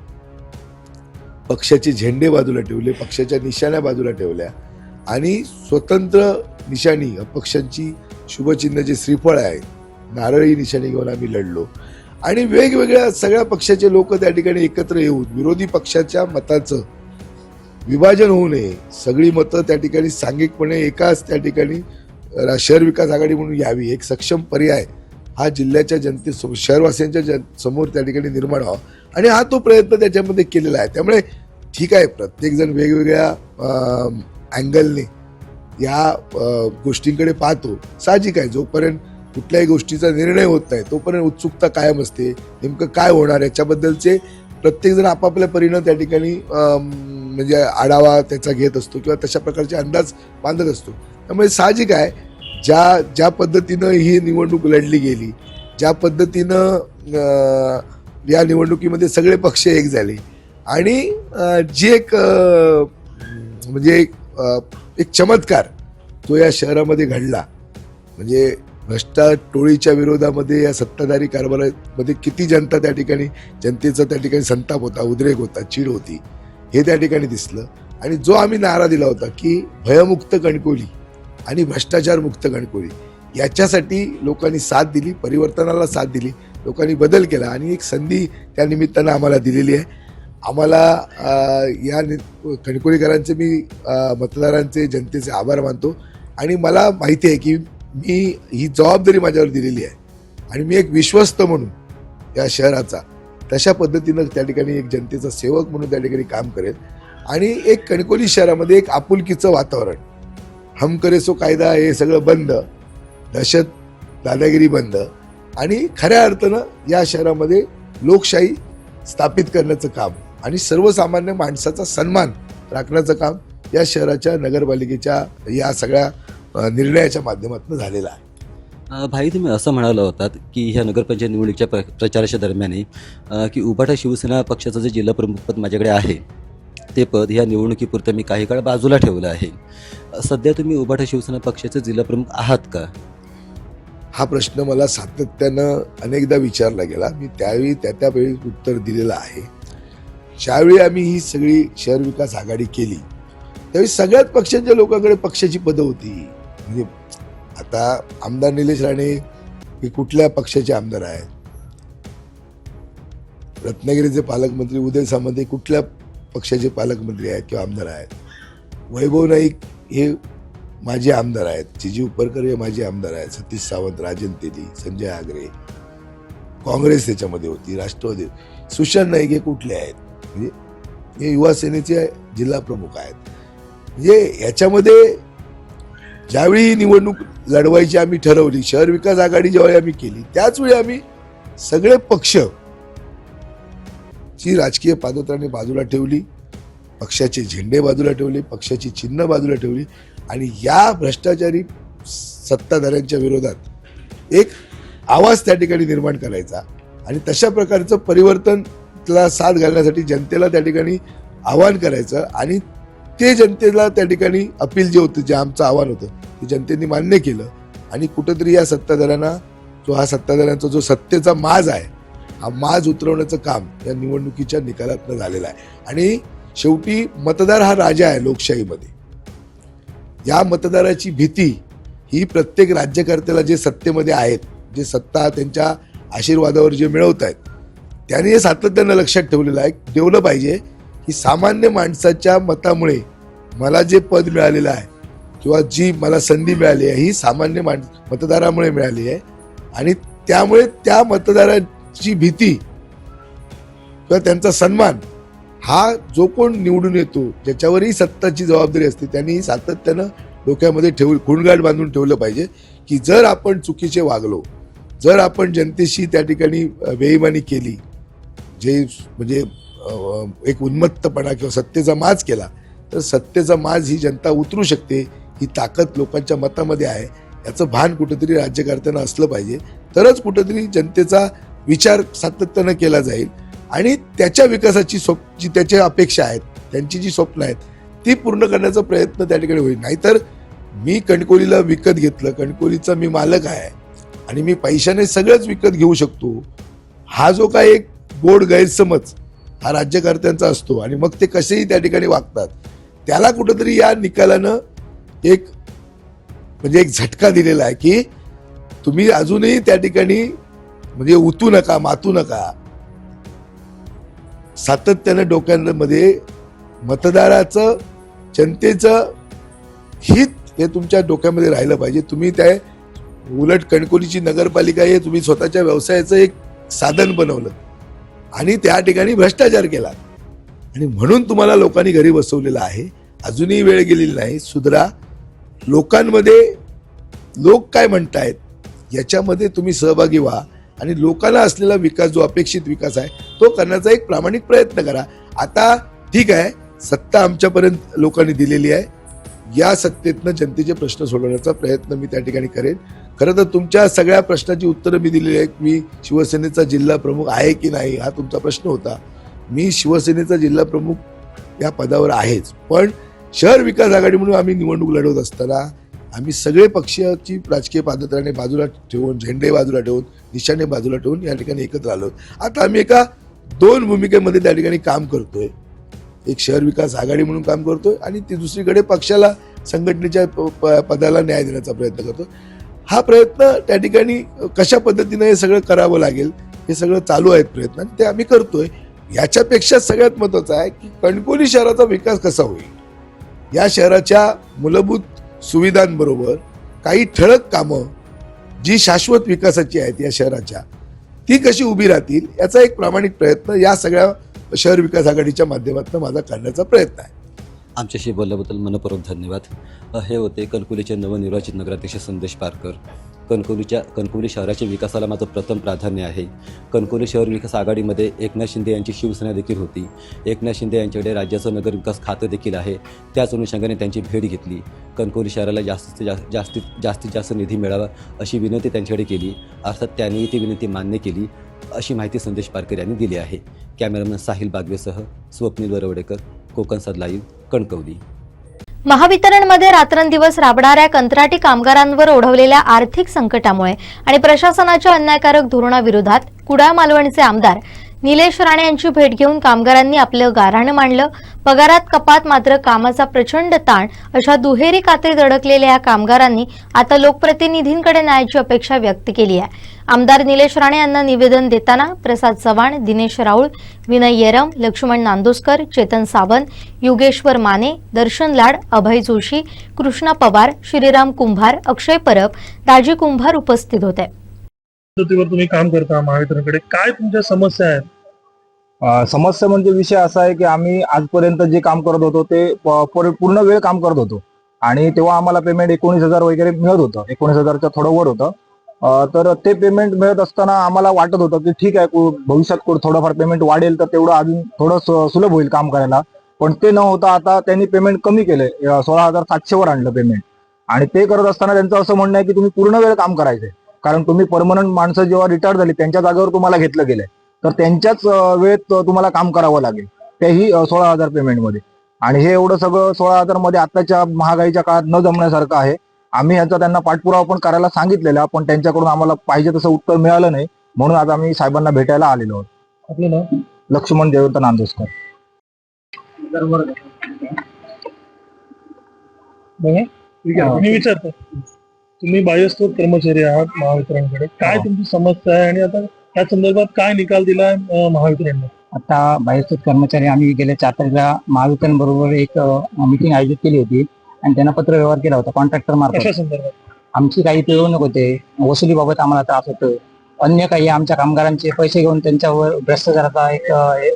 पक्षाचे झेंडे बाजूला ठेवले, पक्षाच्या निशाण्या बाजूला ठेवल्या आणि स्वतंत्र निशाणी, अपक्षांची शुभचिन्ह जे श्रीफळ आहे, नारळी निशाणी घेऊन आम्ही लढलो. आणि वेगवेगळ्या सगळ्या पक्षाचे लोक त्या ठिकाणी एकत्र येऊन विरोधी पक्षाच्या मताचं विभाजन होऊ नये, सगळी मतं त्या ठिकाणी सांघिकपणे एकाच त्या ठिकाणी शहर विकास आघाडी म्हणून यावी, एक सक्षम पर्याय हा जिल्ह्याच्या जनतेसमोर, शहरवासियांच्या समोर त्या ठिकाणी निर्माण व्हावा. आणि हा तो प्रयत्न त्याच्यामध्ये केलेला आहे. त्यामुळे ठीक आहे, प्रत्येकजण वेगवेगळ्या अँगलने या गोष्टींकडे पाहतो, साहजिक आहे. जोपर्यंत कुठल्याही गोष्टीचा निर्णय होत नाही तोपर्यंत उत्सुकता कायम असते, नेमकं काय होणार याच्याबद्दलचे प्रत्येकजण आपापल्या परीनं त्या ठिकाणी म्हणजे आढावा त्याचा घेत असतो किंवा तशा प्रकारचे अंदाज बांधत असतो. त्यामुळे साहजिक आहे ज्या पद्धतीनं ही निवडणूक लढली गेली, ज्या पद्धतीनं या निवडणुकीमध्ये सगळे पक्ष एक झाले आणि जी एक म्हणजे एक चमत्कार तो या शहरामध्ये घडला, म्हणजे भ्रष्टा टोळीच्या विरोधामध्ये या सत्ताधारी कारभारामध्ये किती जनता त्या ठिकाणी, जनतेचा त्या ठिकाणी संताप होता, उद्रेक होता, चीड होती, हे त्या ठिकाणी दिसलं. आणि जो आम्ही नारा दिला होता की भयमुक्त कणकवली आणि भ्रष्टाचारमुक्त कणकवली, याच्यासाठी लोकांनी साथ दिली, परिवर्तनाला साथ दिली, लोकांनी बदल केला आणि एक संधी त्या निमित्तानं आम्हाला दिलेली आहे. आम्हाला या कणकवलीकरांचे, मी मतदारांचे, जनतेचे आभार मानतो आणि मला माहिती आहे की मी ही जबाबदारी माझ्यावर दिलेली आहे आणि मी एक विश्वस्त म्हणून या शहराचा तशा पद्धतीनं त्या ठिकाणी एक जनतेचा सेवक म्हणून त्या ठिकाणी काम करेल आणि एक कणकवली शहरामध्ये एक आपुलकीचं वातावरण, हम करे सो कायदा हे सगळं बंद, दहशत दादागिरी बंद आणि खऱ्या अर्थानं या शहरामध्ये लोकशाही स्थापित करण्याचं काम आणि सर्वसामान्य माणसाचा सन्मान राखण्याचं काम या शहराच्या नगरपालिकेच्या या सगळ्या निर्णयाच्या माध्यमातून झालेला आहे. भाई, तुम्ही असं म्हणाला होतात की ह्या नगरपंचायत निवडणुकीच्या प्रचाराच्या दरम्यान की उभाटा शिवसेना पक्षाचं जे जिल्हा प्रमुखपद माझ्याकडे आहे ते पद ह्या निवडणुकीपुरतं मी काही काळ बाजूला ठेवलं आहे. सध्या तुम्ही उभाटा शिवसेना पक्षाचे जिल्हा प्रमुख आहात का? हा प्रश्न मला सातत्यानं अनेकदा विचारला गेला. मी त्यावेळी त्यावेळी उत्तर दिलेलं आहे. ज्यावेळी आम्ही ही सगळी शहर विकास आघाडी केली त्यावेळी सगळ्याच पक्षांच्या लोकांकडे पक्षाची पदं होती. म्हणजे आता आमदार निलेश राणे हे कुठल्या पक्षाचे आमदार आहेत, रत्नागिरीचे पालकमंत्री उदय सामंत हे कुठल्या पक्षाचे पालकमंत्री आहेत किंवा आमदार आहेत, वैभव नाईक हे माजी आमदार आहेत, चिजी उपरकर हे माजी आमदार आहेत, सतीश सावंत, राजन तेली, संजय आगरे, काँग्रेस त्याच्यामध्ये होती, राष्ट्रवादी, सुशांत नाईक हे कुठले आहेत, म्हणजे हे युवा सेनेचे जिल्हा प्रमुख आहेत. म्हणजे याच्यामध्ये ज्यावेळी निवडणूक लढवायची आम्ही ठरवली, शहर विकास आघाडी ज्यावेळी आम्ही केली त्याच वेळी आम्ही सगळे पक्ष ची राजकीय पादत्राणे बाजूला ठेवली, पक्षाचे झेंडे बाजूला ठेवले, पक्षाची चिन्ह बाजूला ठेवली आणि या भ्रष्टाचारी सत्ताधाऱ्यांच्या विरोधात एक आवाज त्या ठिकाणी निर्माण करायचा आणि तशा प्रकारचं परिवर्तनला साथ घालण्यासाठी जनतेला त्या ठिकाणी आवाहन करायचं आणि ते जनतेला त्या ठिकाणी अपील जे होतं, जे आमचं आव्हान होतं ते जनतेने मान्य केलं आणि कुठंतरी या सत्ताधाऱ्यांना सत्ताधाऱ्यांचा जो सत्तेचा माज आहे हा माज उतरवण्याचं काम या निवडणुकीच्या निकालातनं झालेलं आहे. आणि शेवटी मतदार हा राजा आहे लोकशाहीमध्ये. या मतदाराची भीती ही प्रत्येक राज्यकर्त्याला जे सत्तेमध्ये आहेत, जे सत्ता त्यांच्या आशीर्वादावर जे मिळवत आहेत त्यांनी हे सातत्यानं लक्षात ठेवलं पाहिजे की सामान्य माणसाच्या मतामुळे मला जे पद मिळालेलं आहे किंवा जी मला संधी मिळाली आहे ही सामान्य मतदारामुळे मिळाली आहे आणि त्यामुळे त्या मतदाराची भीती किंवा त्यांचा सन्मान हा जो कोण निवडून येतो ज्याच्यावरही सत्ताची जबाबदारी असते त्यांनी सातत्यानं डोक्यामध्ये खुणगाठ बांधून ठेवलं पाहिजे की जर आपण चुकीचे वागलो, जर आपण जनतेशी त्या ठिकाणी बेईमानी केली, जे म्हणजे एक उन्मत्तपणा किंवा सत्तेचा माज केला तर सत्तेचा माज ही जनता उतरू शकते, ही ताकद लोकांच्या मतामध्ये आहे, याचं भान कुठेतरी राज्यकर्त्यांना असलं पाहिजे. तरच कुठेतरी जनतेचा विचार सातत्यानं केला जाईल आणि त्याच्या विकासाची जी त्याच्या अपेक्षा आहेत, त्यांची जी स्वप्न आहेत ती पूर्ण करण्याचा प्रयत्न त्या ठिकाणी होईल. नाहीतर मी कणकवलीला विकत घेतलं, कणकवलीचा मी मालक आहे आणि मी पैशाने सगळंच विकत घेऊ शकतो, हा जो काय एक गोड गैरसमज हा राज्यकर्त्यांचा असतो आणि मग ते कसेही त्या ठिकाणी वागतात, त्याला कुठंतरी या निकालानं एक म्हणजे एक झटका दिलेला आहे की तुम्ही अजूनही त्या ठिकाणी म्हणजे उतू नका, मातू नका. सातत्यानं डोक्यांमध्ये मतदाराचं, जनतेचं हित हे तुमच्या डोक्यामध्ये राहिलं पाहिजे. तुम्ही त्या उलट कणकवलीची नगरपालिका हे तुम्ही स्वतःच्या व्यवसायाचं एक साधन बनवलं आणि त्या ठिकाणी भ्रष्टाचार केला आणि म्हणून तुम्हाला लोकांनी घरी बसवलेलं आहे. अजूनही वेळ गेलेली नाही, सुधरा. लोकांमध्ये लोक काय म्हणतायत याच्यामध्ये तुम्ही सहभागी व्हा आणि लोकांना असलेला विकास, जो अपेक्षित विकास आहे तो करण्याचा एक प्रामाणिक प्रयत्न करा. आता ठीक आहे, सत्ता आमच्यापर्यंत लोकांनी दिलेली आहे. या सत्तेतनं जनतेचे प्रश्न सोडवण्याचा प्रयत्न मी त्या ठिकाणी करेन. खरं तर तुमच्या सगळ्या प्रश्नाची उत्तरं मी दिलेली आहेत. मी शिवसेनेचा जिल्हा प्रमुख आहे की नाही हा तुमचा प्रश्न होता. मी शिवसेनेचा जिल्हा प्रमुख या पदावर आहेच, पण शहर विकास आघाडी म्हणून आम्ही निवडणूक लढवत असताना आम्ही सगळे पक्षाची राजकीय पादत्राणे बाजूला ठेवून, झेंडे बाजूला ठेवून, निशाणे बाजूला ठेवून या ठिकाणी एकत्र आलो. आता आम्ही एका 2 भूमिकेमध्ये त्या ठिकाणी काम करतोय. एक शहर विकास आघाडी म्हणून काम करतोय आणि ती दुसरीकडे पक्षाला संघटनेच्या पदाला न्याय देण्याचा प्रयत्न करतो. हा प्रयत्न त्या ठिकाणी कशा पद्धतीने हे सगळं करावं लागेल हे सगळं चालू आहेत प्रयत्न आणि ते आम्ही करतोय. याच्यापेक्षा सगळ्यात महत्त्वाचं आहे की कणकवली शहराचा विकास कसा होईल. या शहराच्या मूलभूत सुविधांबरोबर काही ठळक कामं जी शाश्वत विकासाची आहेत या शहराच्या, ती कशी उभी राहतील याचा एक प्रामाणिक प्रयत्न या सगळ्या शहर विकास आघाडीच्या माध्यमातून माझा करण्याचा प्रयत्न आहे. आमच्याशी बोलल्याबद्दल मनपूर्वक धन्यवाद. हे होते कणकवलीचे नवनिर्वाचित नगराध्यक्ष संदेश पारकर. कणकवली शहराच्या विकासाला माझं प्रथम प्राधान्य आहे. कणकवली शहर विकास आघाडीमध्ये एकनाथ शिंदे यांची शिवसेना देखील होती. एकनाथ शिंदे यांच्याकडे राज्याचं नगर विकास खातं देखील आहे. त्याच अनुषंगाने त्यांची भेट घेतली. कणकवली शहराला जास्तीत जास्त निधी मिळावा अशी विनंती त्यांच्याकडे केली. अर्थात त्यांनी ती विनंती मान्य केली अशी माहिती संदेश पारकर यांनी दिली आहे. कॅमेरामॅन साहिल बागवेसह स्वप्नील वरवडेकर, कोकणसाद लाईव्ह, कणकवली. महावितरणमध्ये रात्रंदिवस राबणाऱ्या कंत्राटी कामगारांवर ओढवलेल्या आर्थिक संकटामुळे आणि प्रशासनाच्या अन्यायकारक धोरणाविरोधात कुडाळ मालवणचे आमदार निलेश राणे यांची भेट घेऊन कामगारांनी आपलं गाऱ्हाण मांडलं. पगारात कपात मात्र कामाचा प्रचंड ताण अशा दुहेरी कात्रीत अडकलेल्या या कामगारांनी आता लोकप्रतिनिधींकडे न्यायाची अपेक्षा व्यक्त केली आहे. आमदार निलेश राणे यांना निवेदन देताना प्रसाद चव्हाण, दिनेश राऊळ, विनय येरम, लक्ष्मण नांदोसकर, चेतन सावंत, योगेश्वर माने, दर्शन लाड, अभय जोशी, कृष्णा पवार, श्रीराम कुंभार, अक्षय परब, दाजी कुंभार उपस्थित होते. तुम्ही काम करता महावितरणकडे, काय तुमच्या समस्या आहेत? समस्या म्हणजे विषय असा आहे की आम्ही आजपर्यंत जे काम करत होतो ते पूर्ण वेळ काम करत होतो आणि तेव्हा आम्हाला पेमेंट 19,000 वगैरे मिळत होतं. 19,000च्या थोडं वर होतं. तर ते पेमेंट मिळत असताना आम्हाला वाटत होतं की ठीक आहे, भविष्यात थोडंफार पेमेंट वाढेल तर तेवढं अजून थोडं सुलभ होईल काम करायला. पण ते न होता आता त्यांनी पेमेंट कमी केलंय. 16,700 वर आणलं पेमेंट. आणि ते करत असताना त्यांचं असं म्हणणं आहे की तुम्ही पूर्ण वेळ काम करायचंय, कारण तुम्ही परमनंट माणसं जेव्हा रिटायर झाली त्यांच्या जागेवर तुम्हाला घेतलं गेलंय, तर त्यांच्याच वेळेत तुम्हाला काम करावं लागेल, तेही 16,000 पेमेंटमध्ये. आणि हे एवढं सगळं 16,000 मध्ये आताच्या महागाईच्या काळात न जमण्यासारखं आहे. आम्ही ह्याचा त्यांना पाठपुरावा पण करायला सांगितलेला, पण त्यांच्याकडून आम्हाला पाहिजे तसं उत्तर मिळालं नाही. म्हणून आज आम्ही साहेबांना भेटायला आलेलो आहोत. आपलं नाव? लक्ष्मण देवंत नांदोसकर. मी विचारतो, तुम्ही बाह्यस्त्रोत कर्मचारी आहात महावितरणकडे, काय तुमची समस्या आहे आणि आता त्या संदर्भात काय निकाल दिला महावितरणने? आता बाह्यस्त्रोत कर्मचारी आम्ही गेल्या 4 तारखेला महावितरण बरोबर एक मीटिंग आयोजित केली होती आणि त्यांना पत्र व्यवहार केला होता कॉन्ट्रॅक्टर मार्फत. आमची काही पिळवणूक होते, वसुलीबाबत आम्हाला त्रास होतोय, अन्य काही आमच्या कामगारांचे पैसे घेऊन त्यांच्यावर भ्रष्टाचाराचा एक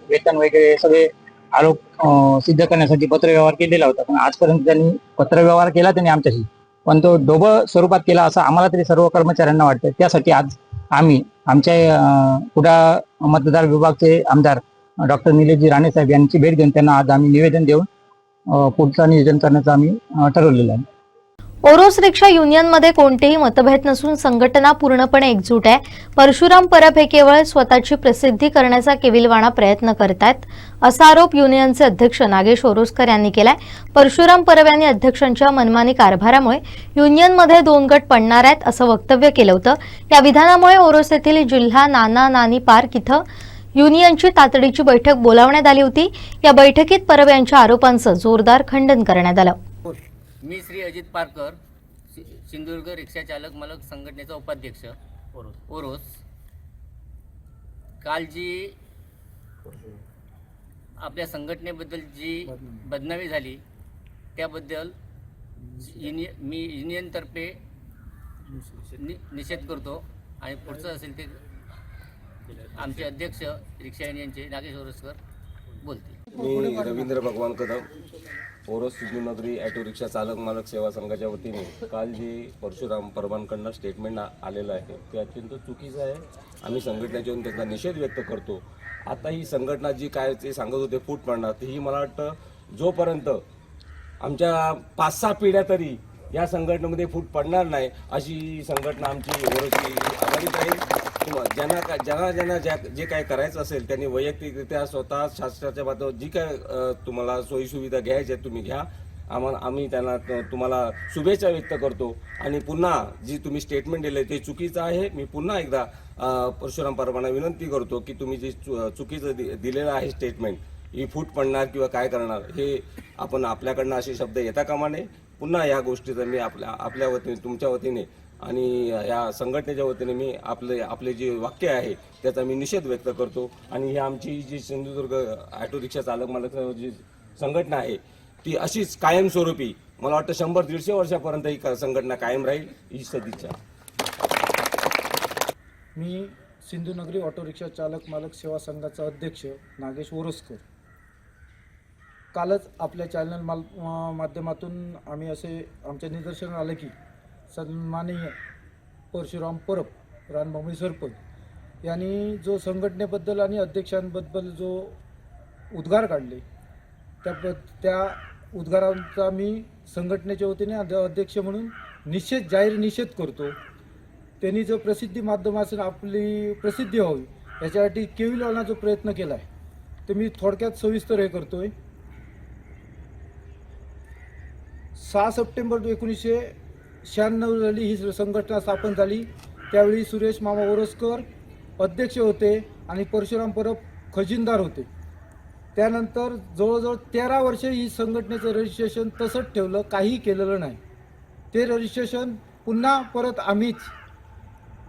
वेतन वगैरे सगळे आरोप सिद्ध करण्यासाठी पत्र व्यवहार केलेला होता. पण आजपर्यंत त्यांनी पत्र व्यवहार केला त्यांनी आमच्याशी, पण तो ढोबळ स्वरूपात केला असं आम्हाला तरी सर्व कर्मचाऱ्यांना वाटतं. त्यासाठी आज आम्ही आमच्या कुडाळ मतदार विभागचे आमदार डॉक्टर निलेशजी राणे साहेब यांची भेट घेऊन त्यांना आज आम्ही निवेदन देऊन पुढचं नियोजन करण्याचं आम्ही ठरवलेलं आहे. ओरोस रिक्षा युनियनमध्ये कोणतेही मतभेद नसून संघटना पूर्णपणे एकजूट आहे. परशुराम परब हे केवळ स्वतःची प्रसिद्धी करण्याचा केविलवाणा प्रयत्न करतायत असा आरोप युनियनचे अध्यक्ष नागेश ओरोसकर यांनी केलाय. परशुराम परब यांनी अध्यक्षांच्या मनमानी कारभारामुळे युनियनमध्ये 2 गट पडणार आहेत असं वक्तव्य केलं होतं. या विधानामुळे ओरोस येथील जिल्हा नाना नानी पार्क इथं युनियनची तातडीची बैठक बोलावण्यात आली होती. या बैठकीत परब यांच्या आरोपांचं जोरदार खंडन करण्यात आलं. मी श्री अजित पारकर, सिंधुदुर्ग रिक्षा चालक मालक संघटनेचा उपाध्यक्ष ओरोस. काल जी आपल्या संघटनेबद्दल जी बदनामी झाली त्याबद्दल मी युनियनतर्फे निषेध करतो आणि पुढचं असेल ते आमचे अध्यक्ष रिक्षा युनियनचे नागेश ओरोसकर बोलतील. मी रवींद्र भगवान कदम, ओरोस सिद्धूनगरी ॲटो रिक्षा चालक मालक सेवा संघाच्या वतीने काल जे परशुराम परबांकडनं स्टेटमेंट आलेलं आहे ते अत्यंत चुकीचं आहे. आम्ही संघटनेच्या त्याचा निषेध व्यक्त करतो. आता ही संघटना जी काय ते सांगत होते फूट पाडणार, ही मला वाटतं जोपर्यंत आमच्या 5-6 पिढ्या तरी या संघटनेमध्ये फूट पडणार नाही अशी संघटना आमची ओरसची आधारित राहील. ज्यांना जे काय करायचं असेल त्यांनी वैयक्तिकरित्या स्वतः शासनाच्या बाजूवर जी काय तुम्हाला सोयीसुविधा घ्यायच्या तुम्ही घ्या. आम्ही त्यांना तुम्हाला शुभेच्छा व्यक्त करतो. आणि पुन्हा जी तुम्ही स्टेटमेंट दिले ते चुकीचं आहे. मी पुन्हा एकदा परशुराम परबांना विनंती करतो की तुम्ही जे चुकीचं दिलेलं आहे स्टेटमेंट, ही फूट पडणार किंवा काय करणार हे आपण आपल्याकडनं असे शब्द येता कामा नये. पुन्हा या गोष्टीचा मी आपल्या वतीने तुमच्या वतीने आणि या संघटनेच्या वतीने मी आपले जे वाक्य आहे त्याचा मी निषेध व्यक्त करतो. आणि ही आमची जी सिंधुदुर्ग ऑटो रिक्षा चालक मालक जी संघटना आहे ती अशीच कायमस्वरूपी मला वाटतं 100-150 वर्षापर्यंत ही संघटना कायम राहील ही सदिच्छा. मी सिंधुनगरी ऑटो रिक्षा चालक मालक सेवा संघाचा अध्यक्ष नागेश ओरसकर. कालच आपल्या चॅनल माध्यमातून आम्ही असे आमच्या निदर्शनास आलं की सन्माननीय परशुराम परब रानभूमी सरपंच यांनी जो संघटनेबद्दल आणि अध्यक्षांबद्दल जो उद्गार काढले त्या उद्गारांचा मी संघटनेच्या वतीने अध्यक्ष म्हणून जाहीर निषेध करतो. त्यांनी जो प्रसिद्धी माध्यम असेल आपली प्रसिद्धी व्हावी याच्यासाठी केविलवाना जो प्रयत्न केला आहे ते मी थोडक्यात सविस्तर हे करतोय. 6 सप्टेंबर 1996 रोजी ही संघटना स्थापन झाली. त्यावेळी सुरेश मामा ओरसकर अध्यक्ष होते आणि परशुराम परब खजिनदार होते. त्यानंतर जवळजवळ 13 वर्षे ही संघटनेचं रजिस्ट्रेशन तसंच ठेवलं, काही केलेलं नाही. ते रजिस्ट्रेशन पुन्हा परत आम्हीच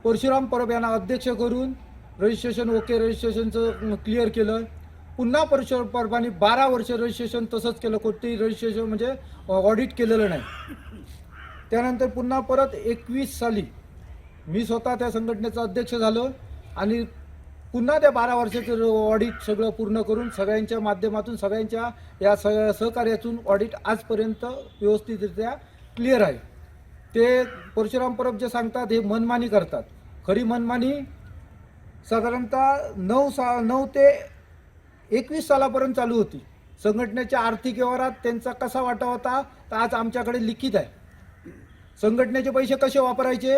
परशुराम परब यांना अध्यक्ष करून रजिस्ट्रेशनचं क्लिअर केलं. पुन्हा परशुराम परबांनी 12 वर्ष रजिस्ट्रेशन तसंच केलं, कोणतेही रजिस्ट्रेशन म्हणजे ऑडिट केलेलं नाही. त्यानंतर पुन्हा परत 21 साली मी स्वतः त्या संघटनेचा अध्यक्ष झालो आणि पुन्हा त्या 12 वर्षाचं ऑडिट सगळं पूर्ण करून सगळ्यांच्या माध्यमातून सगळ्यांच्या या सहकार्यातून ऑडिट आजपर्यंत व्यवस्थितरित्या क्लिअर आहे. ते परशुराम परब जे सांगतात हे मनमानी करतात. खरी मनमानी साधारणतः 9 ते 21 सालापर्यंत चालू होती. संघटनेच्या आर्थिक व्यवहारात त्यांचा कसा वाटा होता तर आज आमच्याकडे लिखित आहे. संघटनेचे पैसे कसे वापरायचे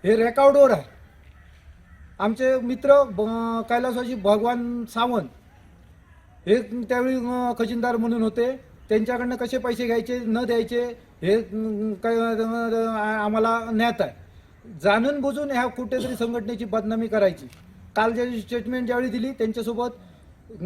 हे रेकॉर्डवर आहे. आमचे मित्र कैलासवासी भगवान सावंत हे त्यावेळी खजिनदार म्हणून होते. त्यांच्याकडनं कसे पैसे घ्यायचे न द्यायचे हे काय आम्हाला ज्ञात आहे. जाणून बुजून ह्या कुठेतरी संघटनेची बदनामी करायची. काल जे स्टेटमेंट ज्यावेळी दिली त्यांच्यासोबत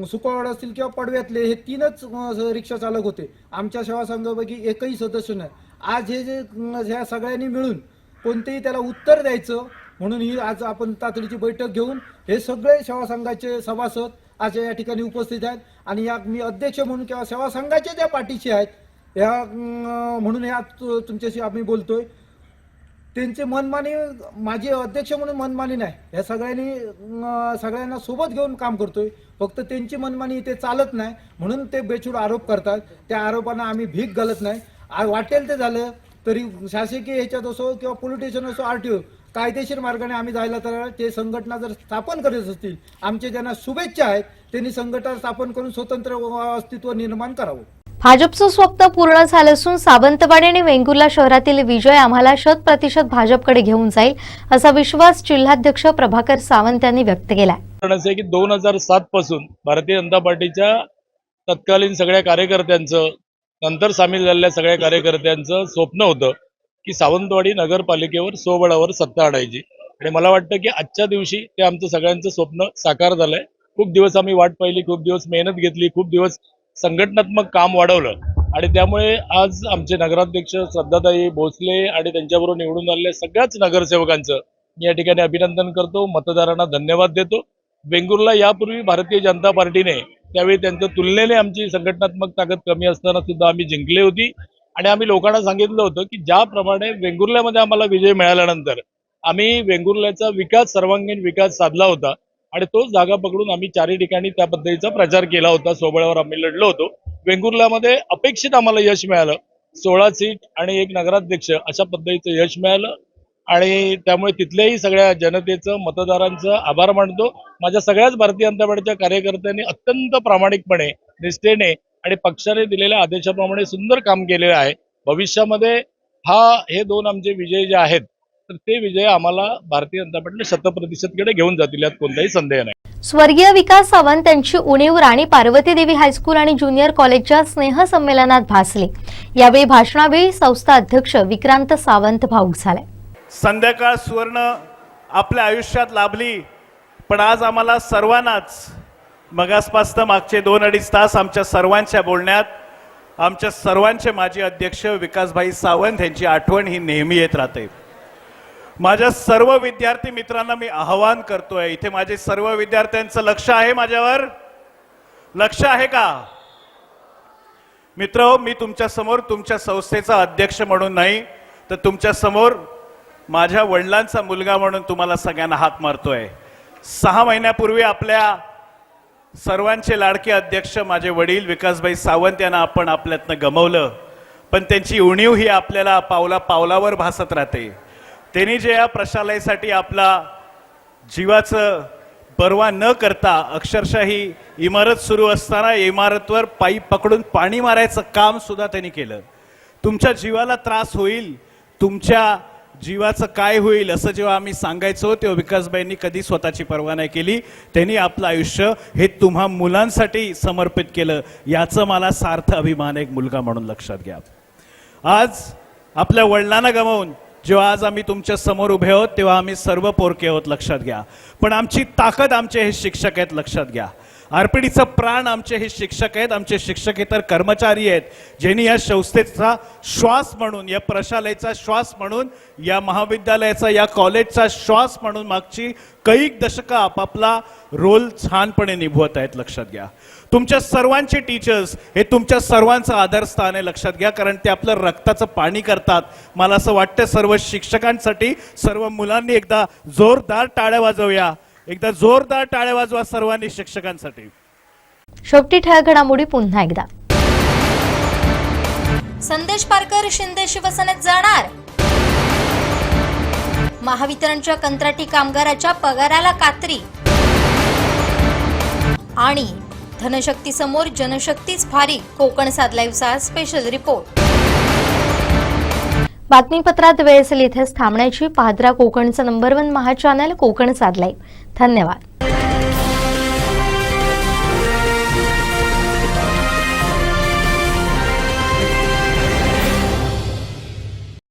सुकळवाड असतील किंवा पडव्यातले हे 3च रिक्षा चालक होते. आमच्या सेवा संघापैकी एकही सदस्य नाही. आज हे जे ह्या सगळ्यांनी मिळून कोणतेही त्याला उत्तर द्यायचं म्हणून ही आज आपण तातडीची बैठक घेऊन हे सगळे सेवा संघाचे सभासद आज या ठिकाणी उपस्थित आहेत आणि या मी अध्यक्ष म्हणून किंवा सेवा संघाच्या ज्या पाठीशी आहेत या म्हणून ह्या तुमच्याशी आम्ही बोलतोय. त्यांचे मनमानी माझे अध्यक्ष म्हणून मनमानी नाही, ह्या सगळ्यांना सोबत घेऊन काम करतोय. फक्त त्यांची मनमानी इथे चालत नाही म्हणून ते बेछूट आरोप करतात. त्या आरोपांना आम्ही भीक घालत नाही. वाटेल ते झालं तरी शासकीय ह्याच्यात असो किंवा पोलीस स्टेशन असो RTO कायदेशीर मार्गाने आम्ही जायला तर ते संघटना जर स्थापन करत असतील आमचे ज्यांना शुभेच्छा आहेत त्यांनी संघटना स्थापन करून स्वतंत्र अस्तित्व निर्माण करावं. भाजपचं स्वप्न पूर्ण झालं असून सावंतवाडी आणि वेंगुर्ला शहरातील विजय आम्हाला 100% भाजपकडे घेऊन जाईल असा विश्वास जिल्हाध्यक्ष प्रभाकर सावंत यांनी व्यक्त केलाय. कारण की 2007 पासून भारतीय जनता पार्टीच्या तत्कालीन सगळ्या कार्यकर्त्यांचं नंतर सामील झालेल्या सगळ्या कार्यकर्त्यांचं स्वप्न होतं की सावंतवाडी नगरपालिकेवर स्वबळावर सत्ता आणायची आणि मला वाटतं की आजच्या दिवशी ते आमचं सगळ्यांचं स्वप्न साकार झालंय. खूप दिवस आम्ही वाट पाहिली, खूप दिवस मेहनत घेतली, खूप दिवस संघटनात्मक काम वाढवलं आणि त्यामुळे आज आमचे नगराध्यक्ष श्रद्धाताई भोसले आणि त्यांच्याबरोबर निवडून आलेल्या सगळ्याच नगरसेवकांचं मी या ठिकाणी अभिनंदन करतो, मतदारांना धन्यवाद देतो. वेंगुर्ला यापूर्वी भारतीय जनता पार्टीने त्यावेळी त्यांच्या तुलनेने आमची संघटनात्मक ताकद कमी असताना सुद्धा आम्ही जिंकली होती आणि आम्ही लोकांना सांगितलं होतं की ज्याप्रमाणे वेंगुर्ल्यामध्ये आम्हाला विजय मिळाल्यानंतर आम्ही वेंगुर्ल्याचा विकास सर्वांगीण विकास साधला होता आणि तोच जागा पकडून आम्ही 4 ठिकाणी त्या पद्धतीचा प्रचार केला होता. सोबळावर आम्ही लढलो होतो. वेंगुर्ल्यामध्ये अपेक्षित आम्हाला यश मिळालं. 16 सीट आणि 1 नगराध्यक्ष अशा पद्धतीचं यश मिळालं आणि त्यामुळे तिथल्याही सगळ्या जनतेचं मतदारांचं आभार मानतो. माझ्या सगळ्याच भारतीय जनता पार्टीच्या कार्यकर्त्यांनी अत्यंत प्रामाणिकपणे निष्ठेने आणि पक्षाने दिलेल्या आदेशाप्रमाणे सुंदर काम केलेलं आहे. भविष्यामध्ये हे दोन आमचे विजय जे आहेत तर ते विजय आम्हाला भारतीय जनता पार्टीने 100%कडे घेऊन जातील, यात कोणताही संदेह नाही. स्वर्गीय विकास सावंत यांची उणीव राणी पार्वती देवी हायस्कूल आणि ज्युनियर कॉलेजच्या स्नेहसंमेलनात भासली. यावेळी भाषणावेळी संस्था अध्यक्ष विक्रांत सावंत भावुक झाले. संध्याकाळ सुवर्ण आपल्या आयुष्यात लाभली, पण आज आम्हाला सर्वांनाच मगासपासून मागचे 2-2.5 तास आमच्या सर्वांच्या बोलण्यात आमच्या सर्वांचे माजी अध्यक्ष विकासभाई सावंत यांची आठवण ही नेहमी येत राहते. माझ्या सर्व विद्यार्थी मित्रांना मी आवाहन करतोय, इथे माझे सर्व विद्यार्थ्यांचं लक्ष आहे, माझ्यावर लक्ष आहे का मित्र? मी तुमच्या समोर तुमच्या संस्थेचा अध्यक्ष म्हणून नाही तर तुमच्या समोर माझ्या वडिलांचा मुलगा म्हणून तुम्हाला सगळ्यांना हाक मारतोय. 6 महिन्यापूर्वी आपल्या सर्वांचे लाडके अध्यक्ष माझे वडील विकासभाई सावंत यांना आपण आपल्यातनं गमावलं, पण त्यांची उणीव ही आपल्याला पावला पावलावर भासत राहते. त्यांनी जे या प्रशालेसाठी आपला जीवाचं पर्वा न करता अक्षरशः ही इमारत सुरू असताना इमारतवर पाईप पकडून पाणी मारायचं काम सुद्धा त्यांनी केलं. तुमच्या जीवाला त्रास होईल, तुमच्या जीवाचं काय होईल असं जेव्हा आम्ही सांगायचो तेव्हा विकासबाईंनी कधी स्वतःची पर्वा नाही केली. त्यांनी आपलं आयुष्य हे तुम्हा मुलांसाठी समर्पित केलं, याचं मला सार्थ अभिमान एक मुलगा म्हणून लक्षात घ्या. आज आपल्या वडिलांना गमावून जेव्हा आज आम्ही तुमच्या समोर उभे आहोत तेव्हा आम्ही सर्व पोरके आहोत, लक्षात घ्या. पण आमची ताकद आमचे हे शिक्षक आहेत, लक्षात घ्या. आरपीडीचा प्राण आमचे हे शिक्षक आहेत. आमचे शिक्षक इतर कर्मचारी आहेत ज्यांनी या संस्थेचा श्वास म्हणून, या प्रशालेचा श्वास म्हणून, या महाविद्यालयाचा, या कॉलेजचा श्वास म्हणून मागची कैक दशकं आपापला रोल छानपणे निभवत आहेत, लक्षात घ्या. तुमच्या सर्वांचे टीचर्स हे तुमच्या सर्वांचं आदरस्थान आहे, लक्षात घ्या, कारण ते आपलं रक्ताचं पाणी करतात. मला असं वाटतं सर्व शिक्षकांसाठी, सर्व मुलांनी एकदा जोरदार टाळ्या वाजवूया, एकदा जोरदार टाळ्या वाजवा सर्वांनी शिक्षकांसाठी. शेवटी ठळक घडामोडी पुन्हा एकदा. संदेश पारकर शिंदे शिवसेनेत जाणार. महावितरणच्या कंत्राटी कामगाराच्या पगाराला कात्री. आणि धनशक्ती समोर जनशक्तीच भारी, कोकण सात लाईव्हचा स्पेशल रिपोर्ट. बातमीपत्रात वेळ असेल इथेच थांबण्याची. पाहत राहा कोकणचं नंबर 1 महा चॅनल कोकण सात लाईव्ह. धन्यवाद.